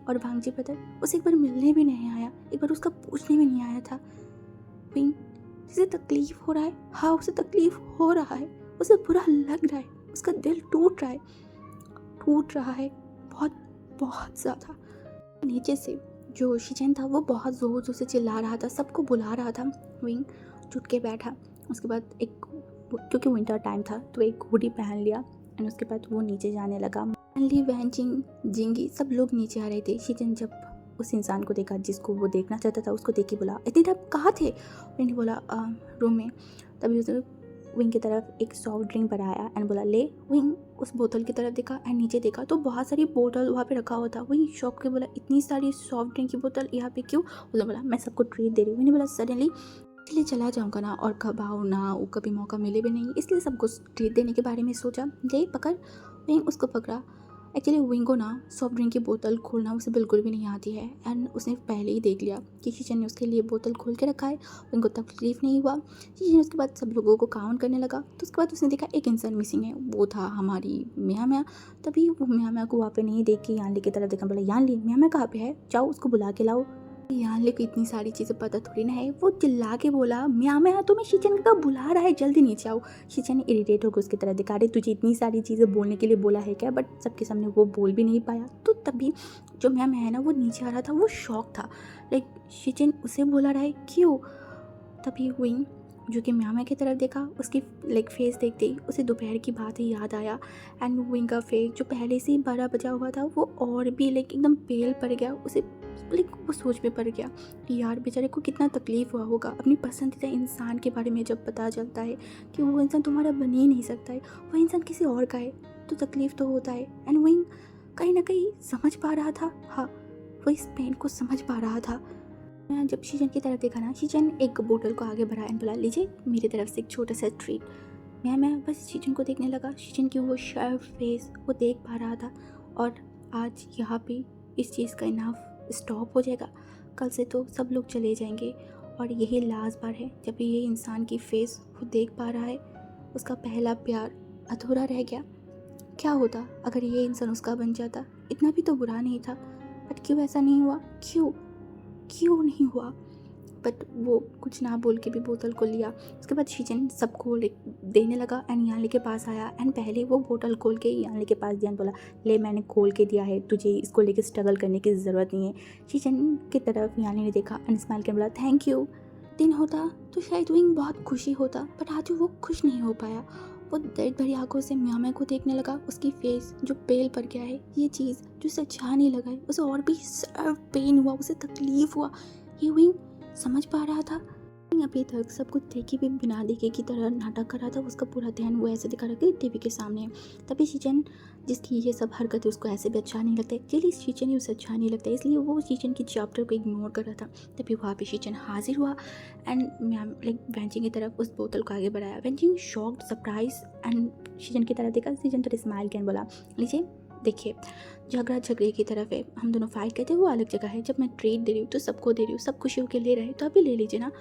और वांग जी पता उसे एक बार मिलने भी नहीं आया, एक बार उसका पूछने भी नहीं आया था। विंग जिसे तकलीफ हो रहा है, हाँ उसे तकलीफ हो रहा है, उसे बुरा लग रहा है, उसका दिल टूट रहा है बहुत बहुत ज़्यादा। नीचे से जो शिचेन था वो बहुत ज़ोर ज़ोर से चिल्ला रहा था, सबको बुला रहा था। विंग चुट के बैठा, उसके बाद क्योंकि विंटर टाइम था तो एक हुडी पहन लिया एंड उसके बाद वो नीचे जाने लगा। फाइनली वेंचिंग, जिंगी सब लोग नीचे आ रहे थे। शिचेन जब उस इंसान को देखा जिसको वो देखना चाहता था, उसको देख के बोला, इतनी देर कहाँ थे? विंग बोला रूम में। तभी उसने विंग की तरफ एक सॉफ्ट ड्रिंक बनाया एंड बोला ले। विंग उस बोतल की तरफ देखा एंड नीचे देखा तो बहुत सारी बोतल वहाँ पे रखा हुआ था। विंग शॉप के बोला, इतनी सारी सॉफ्ट ड्रिंक की बोतल यहाँ पे क्यों? उसने बोला मैं सबको ट्रीट दे रही हूँ। मैंने बोला सडनली इसलिए चला जाऊँगा ना, और कब आओ ना, वो कभी मौका मिले भी नहीं, इसलिए सबको ट्रीट देने के बारे में सोचा। ले पकड़। विंग उसको पकड़ा। एक्चुअली विंग को ना सॉफ्ट ड्रिंक की बोतल खोलना उसे बिल्कुल भी नहीं आती है, एंड उसने पहले ही देख लिया कि शिचेन ने उसके लिए बोतल खोल के रखा है। विंग को तकलीफ नहीं हुआ। शिचेन उसके बाद सब लोगों को काउंट करने लगा, तो उसके बाद उसने देखा एक इंसान मिसिंग है, वो था हमारी मियाँ। तभी वो मियाँ को वहाँ पे नहीं देख के यानली की तरफ देखा, बोला यानली मियाँ कहाँ पे है, जाओ उसको बुला के लाओ। यानली को इतनी सारी चीज़ें पता थोड़ी ना है, वो चिल्ला के बोला मियाँ तुम्हें शिचेन का बुला रहा है, जल्दी नीचे आओ। शिचेन ने इरिटेट होकर उसकी तरह देखा, अरे तुझे इतनी सारी चीज़ें बोलने के लिए बोला है क्या? बट सबके सामने वो बोल भी नहीं पाया। तो तभी जो मियाँ है ना वो नीचे आ रहा था, वो शॉक था, लाइक शिचेन उसे बोला रहा है क्यों? तभी विंग जो कि म्यामा की तरफ देखा, उसकी लाइक फेस देखते ही उसे दोपहर की बात ही याद आया। एंड विंग का फेस जो पहले से ही 12 बजा हुआ था वो और भी लाइक एकदम पेल पड़ गया। उसे लाइक वो सोच में पड़ गया कि यार बेचारे को कितना तकलीफ़ हुआ होगा अपनी पसंदीदा इंसान के बारे में जब पता चलता है कि वो इंसान तुम्हारा बन ही नहीं सकता है, वो इंसान किसी और का है, तो तकलीफ़ तो होता है। एंड विंग कहीं ना कहीं समझ पा रहा था, हाँ वो इस पेन को समझ पा रहा था। जब शीजन की तरफ देखा ना, शीजन एक बोतल को आगे बढ़ाया एंड बोला, लीजिए मेरी तरफ से एक छोटा सा ट्रीट। मैं बस शीजन को देखने लगा। शीजन की वो शार्प फेस वो देख पा रहा था। और आज यहाँ पे इस चीज़ का इनाफ स्टॉप हो जाएगा। कल से तो सब लोग चले जाएंगे और यही लास्ट बार है जब ये इंसान की फेस वो देख पा रहा है। उसका पहला प्यार अधूरा रह गया। क्या होता अगर ये इंसान उसका बन जाता? इतना भी तो बुरा नहीं था। बट क्यों ऐसा नहीं हुआ? क्यों नहीं हुआ? बट वो कुछ ना बोल के भी बोतल को लिया। उसके बाद शीजन सबको देने लगा एंड यानली के पास आया एंड पहले वो बोतल खोल के यानली के पास दिया। बोला, ले मैंने खोल के दिया है, तुझे इसको लेके स्ट्रगल करने की ज़रूरत नहीं है। शीजन की तरफ यानली ने देखा एंड स्माइल कर बोला, थैंक यू। दिन होता तो शायद विंग बहुत खुशी होता, बट आज वो खुश नहीं हो पाया। वो दर्द भरी आंखों से म्यामा को देखने लगा। उसकी फेस जो पेल पड़ गया है, ये चीज़ जो उसे अच्छा नहीं लगा है, उसे और भी सर्व पेन हुआ, उसे तकलीफ हुआ। ये विंग समझ पा रहा था। अभी तक सब कुछ देखे भी बिना देखे की तरह नाटक कर रहा था। उसका पूरा ध्यान वो ऐसे दिखा रहा था टीवी के सामने। तभी शीजन, जिसकी ये सब हरकतें उसको ऐसे भी अच्छा नहीं लगता है, चलिए शीजन ही उसे अच्छा नहीं लगता है, इसलिए वो शीजन की चैप्टर को इग्नोर कर रहा था। तभी वहाँ पे शीजन हाजिर हुआ एंड मैम वेंचिंग की तरफ उस बोतल को आगे बढ़ाया। वेंचिंग शॉक्ड, सरप्राइज एंड शीजन की तरफ देखा। शीजन तो स्माइल किया, बोला, लीजिए देखिए, झगड़ा झगड़े की तरफ है, हम दोनों फाइट करते हैं वो अलग जगह है। जब मैं ट्रीट दे रही हूँ तो सबको दे रही हूँ, सब खुशी होकर ले रहे हैं, तो अभी ले लीजिए ना।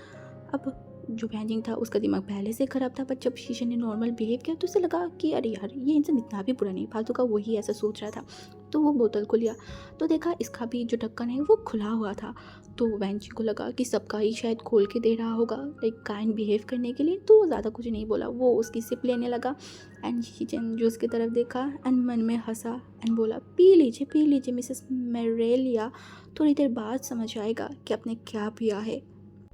अब जो वैंजिंग था उसका दिमाग पहले से ख़राब था, पर जब शीशे ने नॉर्मल बिहेव किया तो उसे लगा कि अरे यार ये इंसान इतना भी बुरा नहीं, फालतू का वही ऐसा सोच रहा था। तो वो बोतल को लिया तो देखा इसका भी जो ढक्कन है वो खुला हुआ था। तो वैंजिंग को लगा कि सबका ही शायद खोल के दे रहा होगा लाइक काइंड बिहेव करने के लिए, तो वो ज़्यादा कुछ नहीं बोला, वो उसकी सिप लेने लगा। एंड शीजन जो उसकी तरफ देखा एंड मन में हंसा एंड बोला, पी लीजिए मिसेस मेरेलिया, थोड़ी देर बाद समझ आएगा कि आपने क्या पिया है।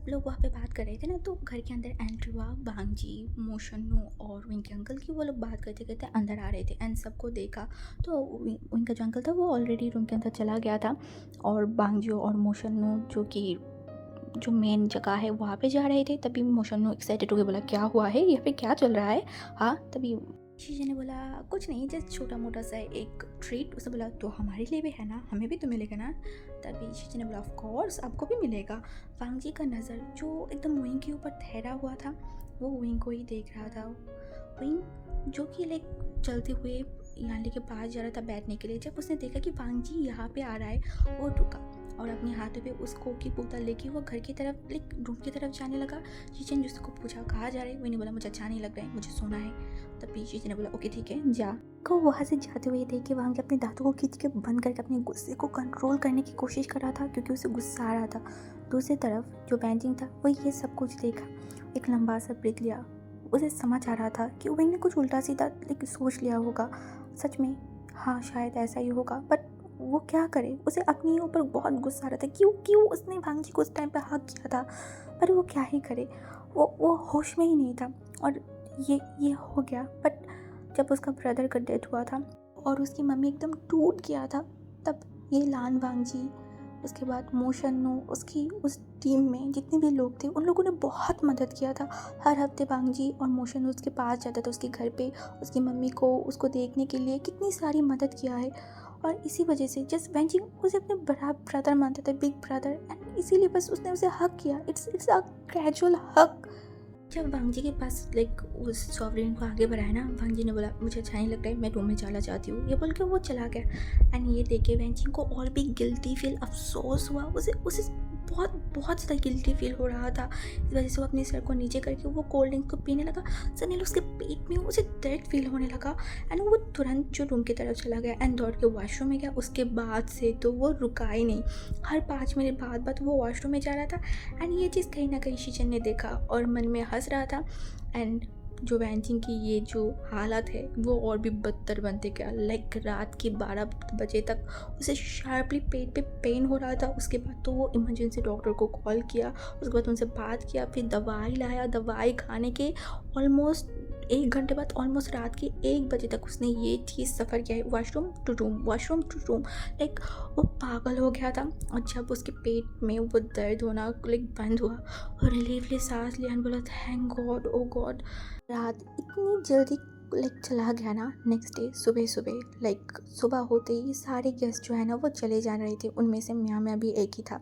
लोग वहाँ पे बात कर रहे थे ना, तो घर के अंदर एंट्री हुआ। बांगजी, मोशन्नू और उनके अंकल की, वो लोग बात करते करते अंदर आ रहे थे एंड सबको देखा। तो उनका जो अंकल था वो ऑलरेडी रूम के अंदर चला गया था और बांगजी और मोशन्नू जो कि जो मेन जगह है वहाँ पे जा रहे थे। तभी मोशन्नू एक्साइटेड हो गया, बोला, क्या हुआ है यहाँ पे, क्या चल रहा है? हाँ, तभी शीशे ने बोला, कुछ नहीं, जस्ट छोटा मोटा सा एक ट्रीट। उसे बोला, तो हमारे लिए भी है ना, हमें भी तो मिलेगा ना। तभी शीशे ने बोला, ऑफ कोर्स आपको भी मिलेगा। वांगजी का नज़र जो एकदम विंग के ऊपर ठहरा हुआ था वो विंग को ही देख रहा था। विंग जो कि लाइक चलते हुए यानली के पास जा रहा था बैठने के लिए। जब उसने देखा कि वांगजी यहाँ पे आ रहा है, वो रुका और अपने हाथों पे उस कोक की बोतल लेके वो घर की तरफ लाइक रूम की तरफ जाने लगा। शीशे ने उसको पूछा, कहाँ जा रहे? वो नहीं बोला, मुझे अच्छा नहीं लग रहा है, मुझे सोना है। तभी शीशे ने बोला, ओके ठीक है जा। को वहाँ से जाते हुए देख के वांगी अपने दांतों को खींच के बंद करके अपने गुस्से को कंट्रोल करने की कोशिश कर रहा था, क्योंकि उसे गुस्सा आ रहा था। दूसरी तरफ जो बैंजिंग था वो ये सब कुछ देखा, एक लंबा सा ब्रेक लिया। उसे समझ आ रहा था कि विंग ने कुछ उल्टा सीधा लेकिन सोच लिया होगा। सच में हाँ, शायद ऐसा ही होगा, बट वो क्या करे? उसे अपने ऊपर बहुत गुस्सा आ रहा था। क्यों उसने वांगी को उस टाइम पे हक किया था, पर वो क्या ही करे, वो होश में ही नहीं था। और ये हो गया। बट जब उसका ब्रदर का डेथ हुआ था और उसकी मम्मी एकदम टूट गया था, तब ये लान वांगजी, उसके बाद मोशन्नू, उसकी उस टीम में जितने भी लोग थे उन लोगों ने बहुत मदद किया था। हर हफ्ते वांगजी और मोशन्नू उसके पास जाता था, उसके घर पे उसकी मम्मी को उसको देखने के लिए कितनी सारी मदद किया है। और इसी वजह से जस्ट वेंजिंग उसे अपने बड़ा ब्रदर मानता था, बिग ब्रदर, एंड इसीलिए बस उसने उसे हक किया। इट्स अ कैजुअल हक। जब वांगजी के पास लाइक उस सॉवरेन को आगे बढ़ाया ना, वांगजी ने बोला, मुझे अच्छा नहीं लग रहा है, मैं रूम में जाना चाहती हूँ। ये बोल के वो चला गया। एंड ये देखे वेंजिंग को और भी गिल्टी फील, अफसोस हुआ। उसे बहुत ज़्यादा गिल्टी फील हो रहा था। इस वजह से वो अपने सर को नीचे करके वो कोल्ड ड्रिंक को पीने लगा। सडनली उसके पेट में उसे दर्द फील होने लगा एंड वो तुरंत जो रूम की तरफ चला गया एंड दौड़ के वॉशरूम में गया। उसके बाद से तो वो रुका ही नहीं, हर 5 मिनट बाद वो वॉशरूम में जा रहा था। एंड ये चीज़ कहीं ना कहीं शीजन ने देखा और मन में हंस रहा था। एंड जो वैंचिंग की ये जो हालत है वो और भी बदतर बनते गया। लाइक रात के 12 बजे तक उसे शार्पली पेट पे पेन हो रहा था। उसके बाद तो वो इमरजेंसी डॉक्टर को कॉल किया, उसके बाद उनसे बात किया, फिर दवाई लाया। दवाई खाने के ऑलमोस्ट 1 घंटे बाद, ऑलमोस्ट रात के 1 बजे तक उसने ये चीज़ सफ़र किया है, washroom to room, washroom to room. Like वो पागल हो गया था। और जब उसके पेट में वो दर्द होना लाइक बंद हुआ और रिलीफली सांस लिया, बोला थैंक गॉड, ओ गॉड। रात इतनी जल्दी लाइक चला गया ना। नेक्स्ट डे सुबह सुबह, लाइक सुबह होते ही सारे गेस्ट जो है ना वो चले जा रहे थे। उनमें से मैं भी एक ही था।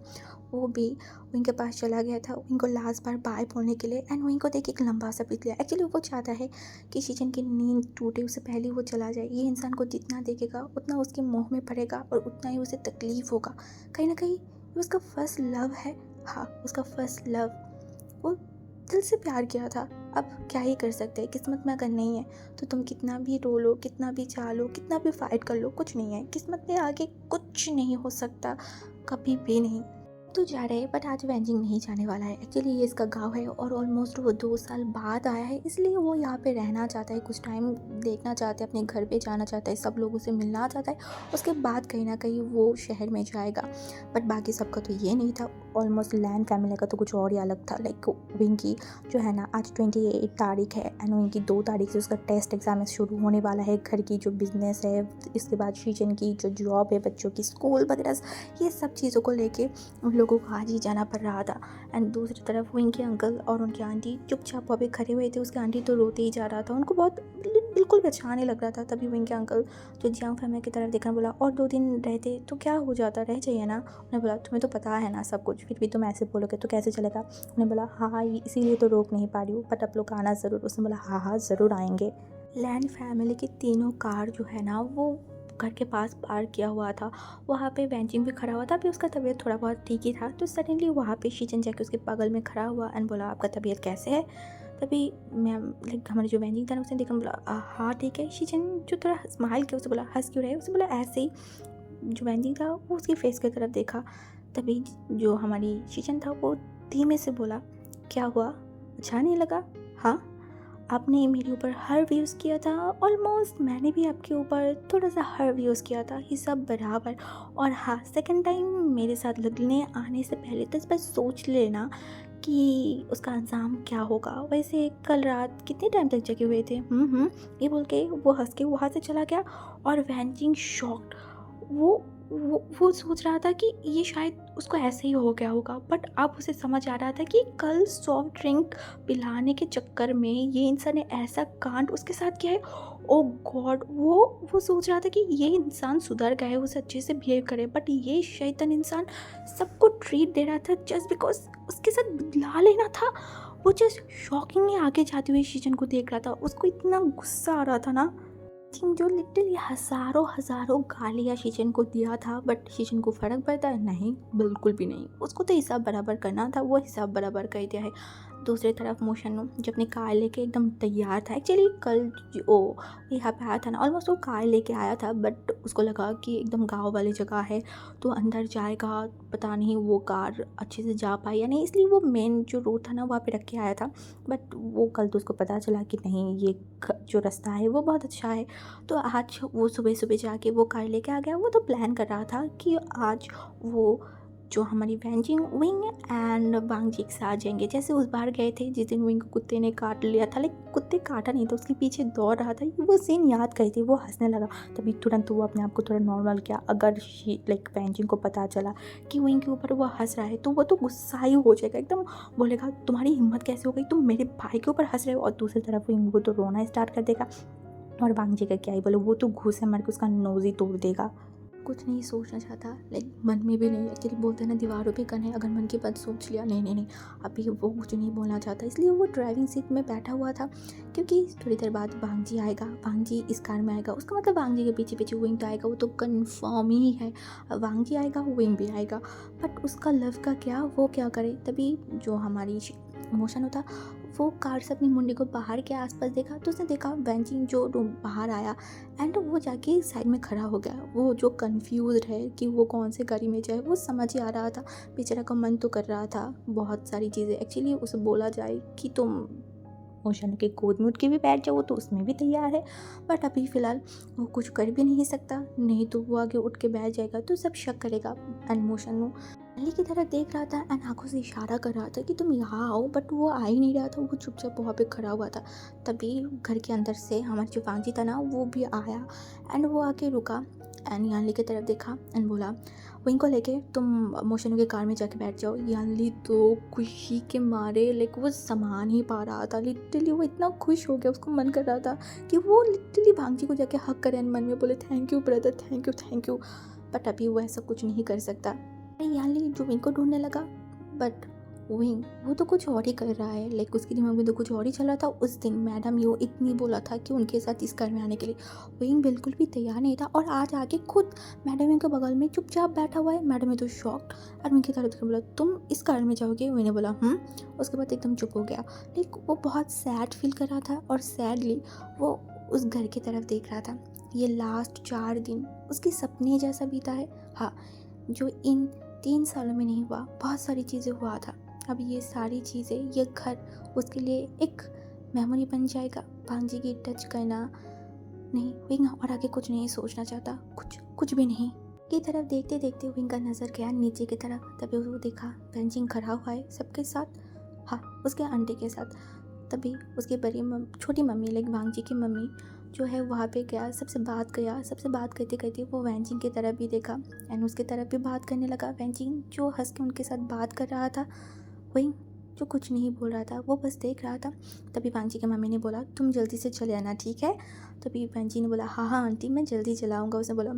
वो भी उनके पास चला गया था उनको लास्ट बार बाय बोलने के लिए। एंड उनको देख एक लंबा सा पीत लिया। एक्चुअली वो चाहता है कि शीजन की नींद टूटे उससे पहले वो चला जाए। ये इंसान को जितना देखेगा उतना उसके मुँह में पड़ेगा और उतना ही उसे तकलीफ़ होगा। कहीं ना कहीं ये उसका फर्स्ट लव है। हाँ, उसका फर्स्ट लव। वो दिल से प्यार किया था। अब क्या ही कर सकते हैं, किस्मत में अगर नहीं है तो तुम कितना भी रो लो, कितना भी चाह लो, कितना भी फाइट कर लो, कुछ नहीं है। किस्मत में आगे कुछ नहीं हो सकता, कभी भी नहीं। तो जा रहे हैं, बट आज वैंजिंग नहीं जाने वाला है। एक्चुअली ये इसका गांव है और ऑलमोस्ट वो 2 साल बाद आया है, इसलिए वो यहाँ पे रहना चाहता है, कुछ टाइम देखना चाहता है, अपने घर पे जाना चाहता है, सब लोगों से मिलना चाहता है। उसके बाद कहीं ना कहीं वो शहर में जाएगा। बट बाकी सबका तो ये नहीं था। ऑलमोस्ट लैंड फैमिली का तो कुछ और ही अलग था। लाइक विंकी जो है ना, आज 28 तारीख है एंड विंकी 2 तारीख से उसका टेस्ट एग्जाम शुरू होने वाला है। घर की जो बिजनेस है, इसके बाद शीजन की जो जॉब है, बच्चों की स्कूल वगैरह, ये सब चीज़ों को लेके उन लोगों को आज ही जाना पड़ रहा था। एंड दूसरी तरफ विंकी अंकल और उनकी आंटी चुपचाप वहाँ पे खड़े हुए थे। उसकी आंटी तो रोते ही जा रहा था, उनको बहुत बिल्कुल भी अच्छा नहीं लग रहा था। तभी विंकी अंकल जो जियांग फैमिली की तरफ देखना, बोला और 2 दिन रहते तो क्या हो जाता, रह जाइए ना। उन्हें बोला तुम्हें तो पता है ना सब कुछ, फिर भी तुम ऐसे बोलोगे तो कैसे चलेगा। उन्हें बोला हाँ, इसीलिए तो रोक नहीं पा रही हूँ, बट आप लोग आना ज़रूर। उसने बोला हाँ हाँ ज़रूर आएंगे। लैंड फैमिली की तीनों कार जो है ना वो घर के पास पार्क किया हुआ था। वहाँ पे वेंचिंग भी खड़ा हुआ था। अभी उसका तबीयत थोड़ा बहुत ठीक ही था, तो सडनली वहाँ पे शीजन जाके उसके बगल में खड़ा हुआ एंड बोला आपका तबीयत कैसे है। तभी मैं लाइक हमारे जो वेंचिंग था उसने देखा, बोला हाँ ठीक है। शीजन जो थोड़ा स्माइल किया, उसे बोला हंस क्यों रहे। उसे बोला ऐसे ही। जो वेंचिंग था वो उसकी फेस की तरफ देखा। तभी जो हमारी शीजन था वो धीमे से बोला क्या हुआ, अच्छा नहीं लगा। हाँ, आपने मेरे ऊपर हर्व यूज़ किया था, ऑलमोस्ट मैंने भी आपके ऊपर थोड़ा सा हर्व यूज़ किया था, ये सब बराबर। और हाँ, सेकंड टाइम मेरे साथ लगने आने से पहले 10 बार सोच लेना कि उसका अंजाम क्या होगा। वैसे कल रात कितने टाइम तक जगे हुए थे। ये बोल के वो हंस के वहाँ से चला गया। और वैंचिंग शॉक्ड। वो सोच रहा था कि ये शायद उसको ऐसे ही हो गया होगा, बट अब उसे समझ आ रहा था कि कल सॉफ्ट ड्रिंक पिलाने के चक्कर में ये इंसान ने ऐसा कांड उसके साथ किया है। ओ गॉड, वो सोच रहा था कि ये इंसान सुधर गया है, उसे अच्छे से बिहेव करे, बट ये शैतान इंसान सबको ट्रीट दे रहा था जस्ट बिकॉज उसके साथ बदला लेना था। वो जस्ट शॉकिंगली आगे जाते हुए शीजन को देख रहा था। उसको इतना गुस्सा आ रहा था ना, जो लिटरली हज़ारों गालियाँ शीजन को दिया था, बट शीजन को फ़र्क पड़ता है नहीं, बिल्कुल भी नहीं। उसको तो हिसाब बराबर करना था, वो हिसाब बराबर कर दिया है। दूसरी तरफ मोशनु जो अपनी कार लेके एकदम तैयार था। एक्चुअली कल जो यहाँ पे आया था ना, ऑलमोस्ट वो कार लेके आया था, बट उसको लगा कि एकदम गाँव वाली जगह है तो अंदर जाएगा, पता नहीं वो कार अच्छे से जा पाई या नहीं, इसलिए वो मेन जो रोड था ना वहाँ पे रख के आया था। बट वो कल तो उसको पता चला कि नहीं, ये जो रास्ता है वो बहुत अच्छा है। तो आज वो सुबह सुबह जाके वो कार लेके आ गया। वो तो प्लान कर रहा था कि आज वो जो हमारी वैंजिंग विंग एंड वांगजी एक साथ जाएंगे, जैसे उस बार गए थे जिस दिन विंग को कुत्ते ने काट लिया था। लेकिन कुत्ते काटा नहीं था, उसके पीछे दौड़ रहा था। वो सीन याद करी थी, वो हंसने लगा। तभी तुरंत वो अपने आप को थोड़ा नॉर्मल किया। अगर लाइक वैंजिंग को पता चला कि विंग के ऊपर वो हंस रहा है तो वो तो गुस्सा ही हो जाएगा, एकदम बोलेगा तुम्हारी हिम्मत कैसे हो गई, तुम मेरे भाई के ऊपर हंस रहे हो। और दूसरी तरफ विंग वो तो रोना स्टार्ट कर देगा। और वांगजी का क्या ही बोले, वो तो घूसे मार के उसका नोज ही तोड़ देगा। कुछ नहीं सोचना चाहता, लाइक मन में भी नहीं। एक्चुअली बोलते हैं ना, दीवारों पे गन है, अगर मन की बात सोच लिया, नहीं नहीं नहीं, अभी वो कुछ नहीं बोलना चाहता। इसलिए वो ड्राइविंग सीट में बैठा हुआ था, क्योंकि थोड़ी देर बाद वांगजी आएगा। वांगजी इस कार में आएगा, उसका मतलब वांगजी के पीछे पीछे विंग तो आएगा, वो तो कन्फर्म ही है। वांगजी आएगा, विंग भी आएगा। बट उसका लव का क्या, वो क्या करे। तभी जो हमारी मोशन होता, वो कार से अपनी मुंडी को बाहर के आसपास देखा, तो उसने देखा वेंचिंग जो बाहर आया एंड वो जाके साइड में खड़ा हो गया। वो जो कंफ्यूज है कि वो कौन से गाड़ी में जाए, वो समझ ही आ रहा था। बेचारा का मन तो कर रहा था बहुत सारी चीज़ें। एक्चुअली उसे बोला जाए कि तुम मोशन के गोद में उठ के भी बैठ जाओ तो उसमें भी तैयार है, बट अभी फ़िलहाल वो कुछ कर भी नहीं सकता, नहीं तो वो आगे उठ के बैठ जाएगा तो सब शक करेगा। एंड मोशन को अली की तरफ देख रहा था एंड आंखों से इशारा कर रहा था कि तुम यहाँ आओ, बट वो आ ही नहीं रहा था, वो चुपचाप वहाँ पे खड़ा हुआ था। तभी घर के अंदर से हमारा जो वांजी था ना वो भी आया एंड वो आके रुका एंड यानली की तरफ देखा एंड बोला वहीं को लेके तुम मोशनू के कार में जाके बैठ जाओ। यानली तो खुशी के मारे लाइक वो संभाल ही पा रहा था, लिटरली वो इतना खुश हो गया, उसको मन कर रहा था कि वो लिटरली भांजी को जाके हक करे एंड मन में बोले thank you brother, thank you thank you. But अभी वो ऐसा कुछ नहीं कर सकता। यानली जो विंग को ढूंढने लगा, बट विंग वो तो कुछ और ही कर रहा है, लाइक उसके दिमाग में तो कुछ और ही चल रहा था। उस दिन मैडम यो इतनी बोला था कि उनके साथ इस घर में आने के लिए, विंग बिल्कुल भी तैयार नहीं था और आज आके खुद मैडम के बगल में चुपचाप बैठा हुआ है। मैडम में तो शॉक्ड और विंग की तरफ बोला तुम इस घर में जाओगे? विंग ने बोला उसके बाद एकदम चुप हो गया। लाइक वो बहुत सैड फील कर रहा था और सैडली वो उस घर की तरफ देख रहा था। ये लास्ट 4 दिन उसके सपने जैसा बीता है, हाँ, जो इन 3 सालों में नहीं हुआ, बहुत सारी चीज़ें हुआ था। अब ये सारी चीज़ें, ये घर उसके लिए एक मेमोरी बन जाएगा। भांजी की टच करना नहीं, विंग और आगे कुछ नहीं सोचना चाहता, कुछ भी नहीं। की तरफ देखते देखते विंग का नज़र गया नीचे की तरफ, तभी वो देखा बेंचिंग खड़ा हुआ है सबके साथ, हाँ उसके आंटी के साथ। तभी उसकी छोटी मम्मी लाइक भांजी की मम्मी जो है वहाँ पे गया, सबसे बात करते करते वो वेंचिंग की तरफ भी देखा एंड उसके तरफ भी बात करने लगा। वेंचिंग जो हंस के उनके साथ बात कर रहा था, वही जो कुछ नहीं बोल रहा था, वो बस देख रहा था। तभी वांजी की मम्मी ने बोला तुम जल्दी से चले आना, ठीक है? तभी वांजी ने बोला हाँ आंटी मैं जल्दी चलाऊँगा। उसने बोला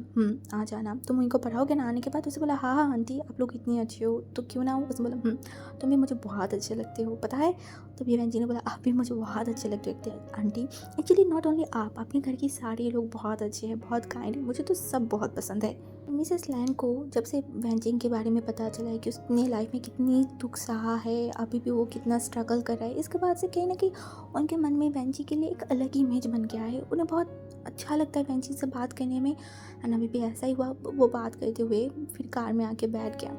आ जाना, तुम उनको पढ़ाओगे ना आने के बाद? उसे बोला हाँ आंटी आप लोग इतनी अच्छे हो तो क्यों ना हो। उसने बोला तुम भी मुझे बहुत अच्छे लगते हो पता है। तभी वांजी ने बोला आप भी मुझे बहुत अच्छे लगते हो आंटी। एक्चुअली नॉट ओनली आप, आपके घर की सारे लोग बहुत अच्छे हैं, बहुत काइंड है, मुझे तो सब बहुत पसंद है। मिसेस लैन को जब से वेंचिंग के बारे में पता चला है कि उसने लाइफ में कितनी दुख सहा है, अभी भी वो कितना स्ट्रगल कर रहा है, इसके बाद से कहीं ना कहीं उनके मन में वेंची के लिए एक अलग ही इमेज बन गया है। उन्हें बहुत अच्छा लगता है वेंची से बात करने में एंड अभी भी ऐसा ही हुआ। वो बात करते हुए फिर कार में आके बैठ गया।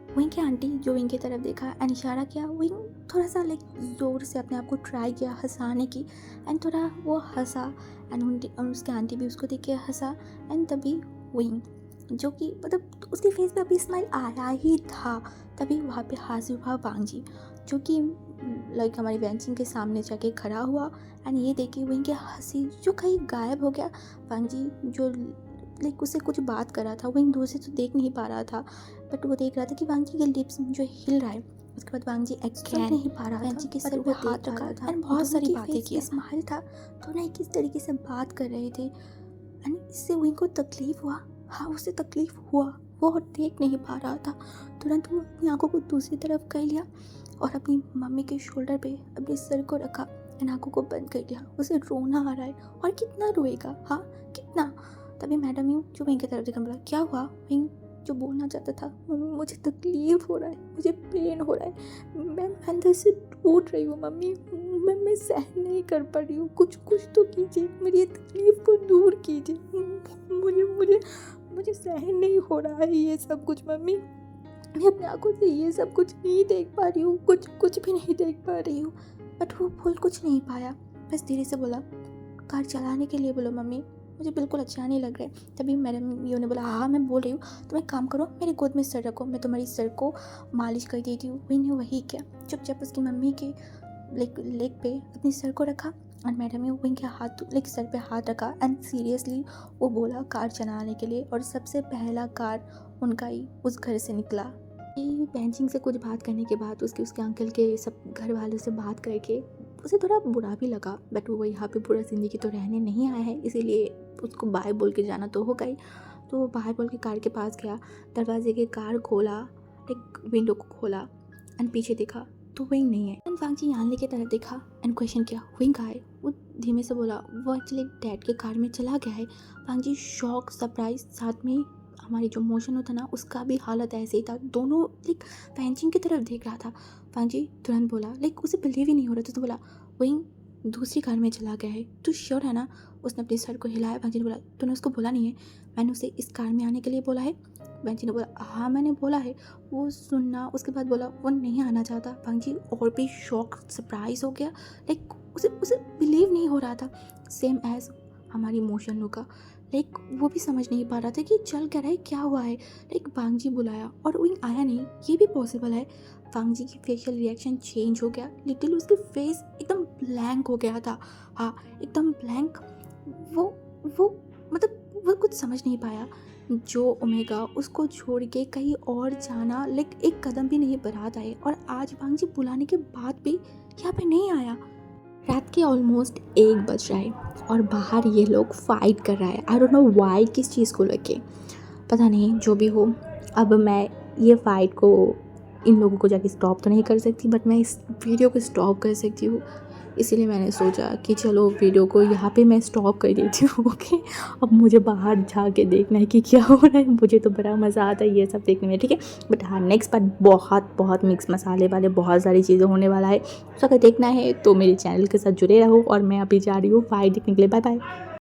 वहीं की आंटी जो विंग की तरफ देखा एंड इशारा किया, विंग थोड़ा सा लाइक ज़ोर से अपने आप को ट्राई किया हंसाने की एंड थोड़ा वो हंसा एंड उसके आंटी भी उसको देख के हंसा एंड तभी विंग जो कि मतलब उसके फेस पे अभी स्माइल आया ही था, तभी वहाँ पे हाजिर हुआ वांजी जो कि लाइक हमारी वेंचिंग के सामने जाके खड़ा हुआ एंड ये देखी विंग की हंसी जो कहीं गायब हो गया। वांजी जो लाइक उससे कुछ बात कर रहा था, विंग दूर से तो देख नहीं पा रहा था, बट वो देख रहा था कि वांजी के लिप्स जो हिल रहा है। उसके बाद वांजी एक्सप्रेस नहीं पा रहा था, के सर पे हाथ रखा था एंड बहुत सारी बातें की, स्माइल था, दोनों एक किस तरीके से बात कर रहे थे एंड इससे विंग को तकलीफ हुआ। हाँ उसे तकलीफ हुआ, वो देख नहीं पा रहा था। तुरंत वो अपनी आंखों को दूसरी तरफ कर लिया और अपनी मम्मी के शोल्डर पे अपने सर को रखा एंड आंखों को बंद कर लिया। उसे रोना आ रहा है और कितना रोएगा, हाँ कितना। तभी मैडम यूँ जो विंग की तरफ देखा, बोला क्या हुआ? विंग जो बोलना चाहता था, मम्मी मुझे तकलीफ हो रहा है, मुझे पेन हो रहा है, मैं अंदर से टूट रही हूँ मम्मी, मैं सहन नहीं कर पा रही हूँ, कुछ तो कीजिए, मेरी ये तकलीफ को दूर कीजिए, मुझे सहन नहीं हो रहा है ये सब कुछ मम्मी, मैं अपनी आंखों से ये सब कुछ नहीं देख पा रही हूँ, कुछ भी नहीं देख पा रही हूँ। बट वो बोल कुछ नहीं पाया, बस धीरे से बोला कार चलाने के लिए बोलो मम्मी, मुझे बिल्कुल अच्छा नहीं लग रहा है। तभी मैडम यू ने बोला हाँ मैं बोल रही हूँ, तुम एक काम करो मेरे गोद में सर रखो, मैं तुम्हारी सर को मालिश कर देती हूँ। मैंने वही किया, चुपचाप उसकी मम्मी के लेग पे अपनी सर को रखा और मैडम ने विंग के हाथ लाइक सर पे हाथ रखा एंड सीरियसली वो बोला कार चलाने के लिए और सबसे पहला कार उनका ही उस घर से निकला। बेंचिंग से कुछ बात करने के बाद उसके अंकल के सब घर वालों से बात करके उसे थोड़ा बुरा भी लगा, बट वो यहाँ पे पूरा ज़िंदगी तो रहने नहीं आया है, इसीलिए उसको बाय बोल के जाना तो होगा ही। तो वो बाय बोल के कार के पास गया, दरवाजे के कार खोला, एक विंडो को खोला एंड पीछे देखा तो विंग नहीं है। एंड वांजी यानली की तरफ देखा एंड क्वेश्चन किया विंग कहाँ है? वो धीमे से बोला वो एक्चुअली डैड के कार में चला गया है। वांजी शॉक सरप्राइज, साथ में हमारी जो मोशन होता ना उसका भी हालत ऐसे ही था, दोनों लाइक पेंचिंग की तरफ देख रहा था। वांजी तुरंत बोला लाइक उसे बिलीव ही नहीं हो रहा था, तो बोला विंग दूसरी कार में चला गया है, तू श्योर है ना? उसने अपने सर को हिलाया। वांजी ने बोला तूने उसको बोला नहीं है? मैंने उसे इस कार में आने के लिए बोला है। वांजी ने बोला हाँ मैंने बोला है। वो सुनना उसके बाद बोला वो नहीं आना चाहता। वांजी और भी शॉक सरप्राइज हो गया, लाइक उसे उसे बिलीव नहीं हो रहा था। सेम एज़ हमारी इमोशनों का, लाइक वो भी समझ नहीं पा रहा था कि चल क्या रहा है, क्या हुआ है। लाइक बांगजी बुलाया और विंग आया नहीं, ये भी पॉसिबल है। बांगजी की फेशियल रिएक्शन चेंज हो गया, लिटिल उसके फेस एकदम ब्लैंक हो गया था। हाँ, एकदम ब्लैंक। वो वो मतलब वो कुछ समझ नहीं पाया। जो ओमेगा उसको छोड़ के कहीं और जाना, लाइक एक कदम भी नहीं बढ़ाता है, और आज बांगजी बुलाने के बाद भी यहाँ पे नहीं आया। रात के ऑलमोस्ट 1 बज रहा है और बाहर ये लोग फाइट कर रहा है। आई डोंट नो वाई, किस चीज़ को लेके, पता नहीं, जो भी हो। अब मैं ये फाइट को, इन लोगों को जाके स्टॉप तो नहीं कर सकती, बट मैं इस वीडियो को स्टॉप कर सकती हूँ। इसीलिए मैंने सोचा कि चलो वीडियो को यहाँ पे मैं स्टॉप कर देती हूँ। ओके, अब मुझे बाहर जाके देखना है कि क्या हो रहा है। मुझे तो बड़ा मज़ा आता है ये सब देखने में, ठीक है। बट हाँ, नेक्स्ट पार्ट बहुत बहुत मिक्स मसाले वाले बहुत सारी चीज़ें होने वाला है। तो अगर देखना है तो मेरे चैनल के साथ जुड़े रहो, और मैं अभी जा रही हूँ फाइट देखने के लिए। Bye bye.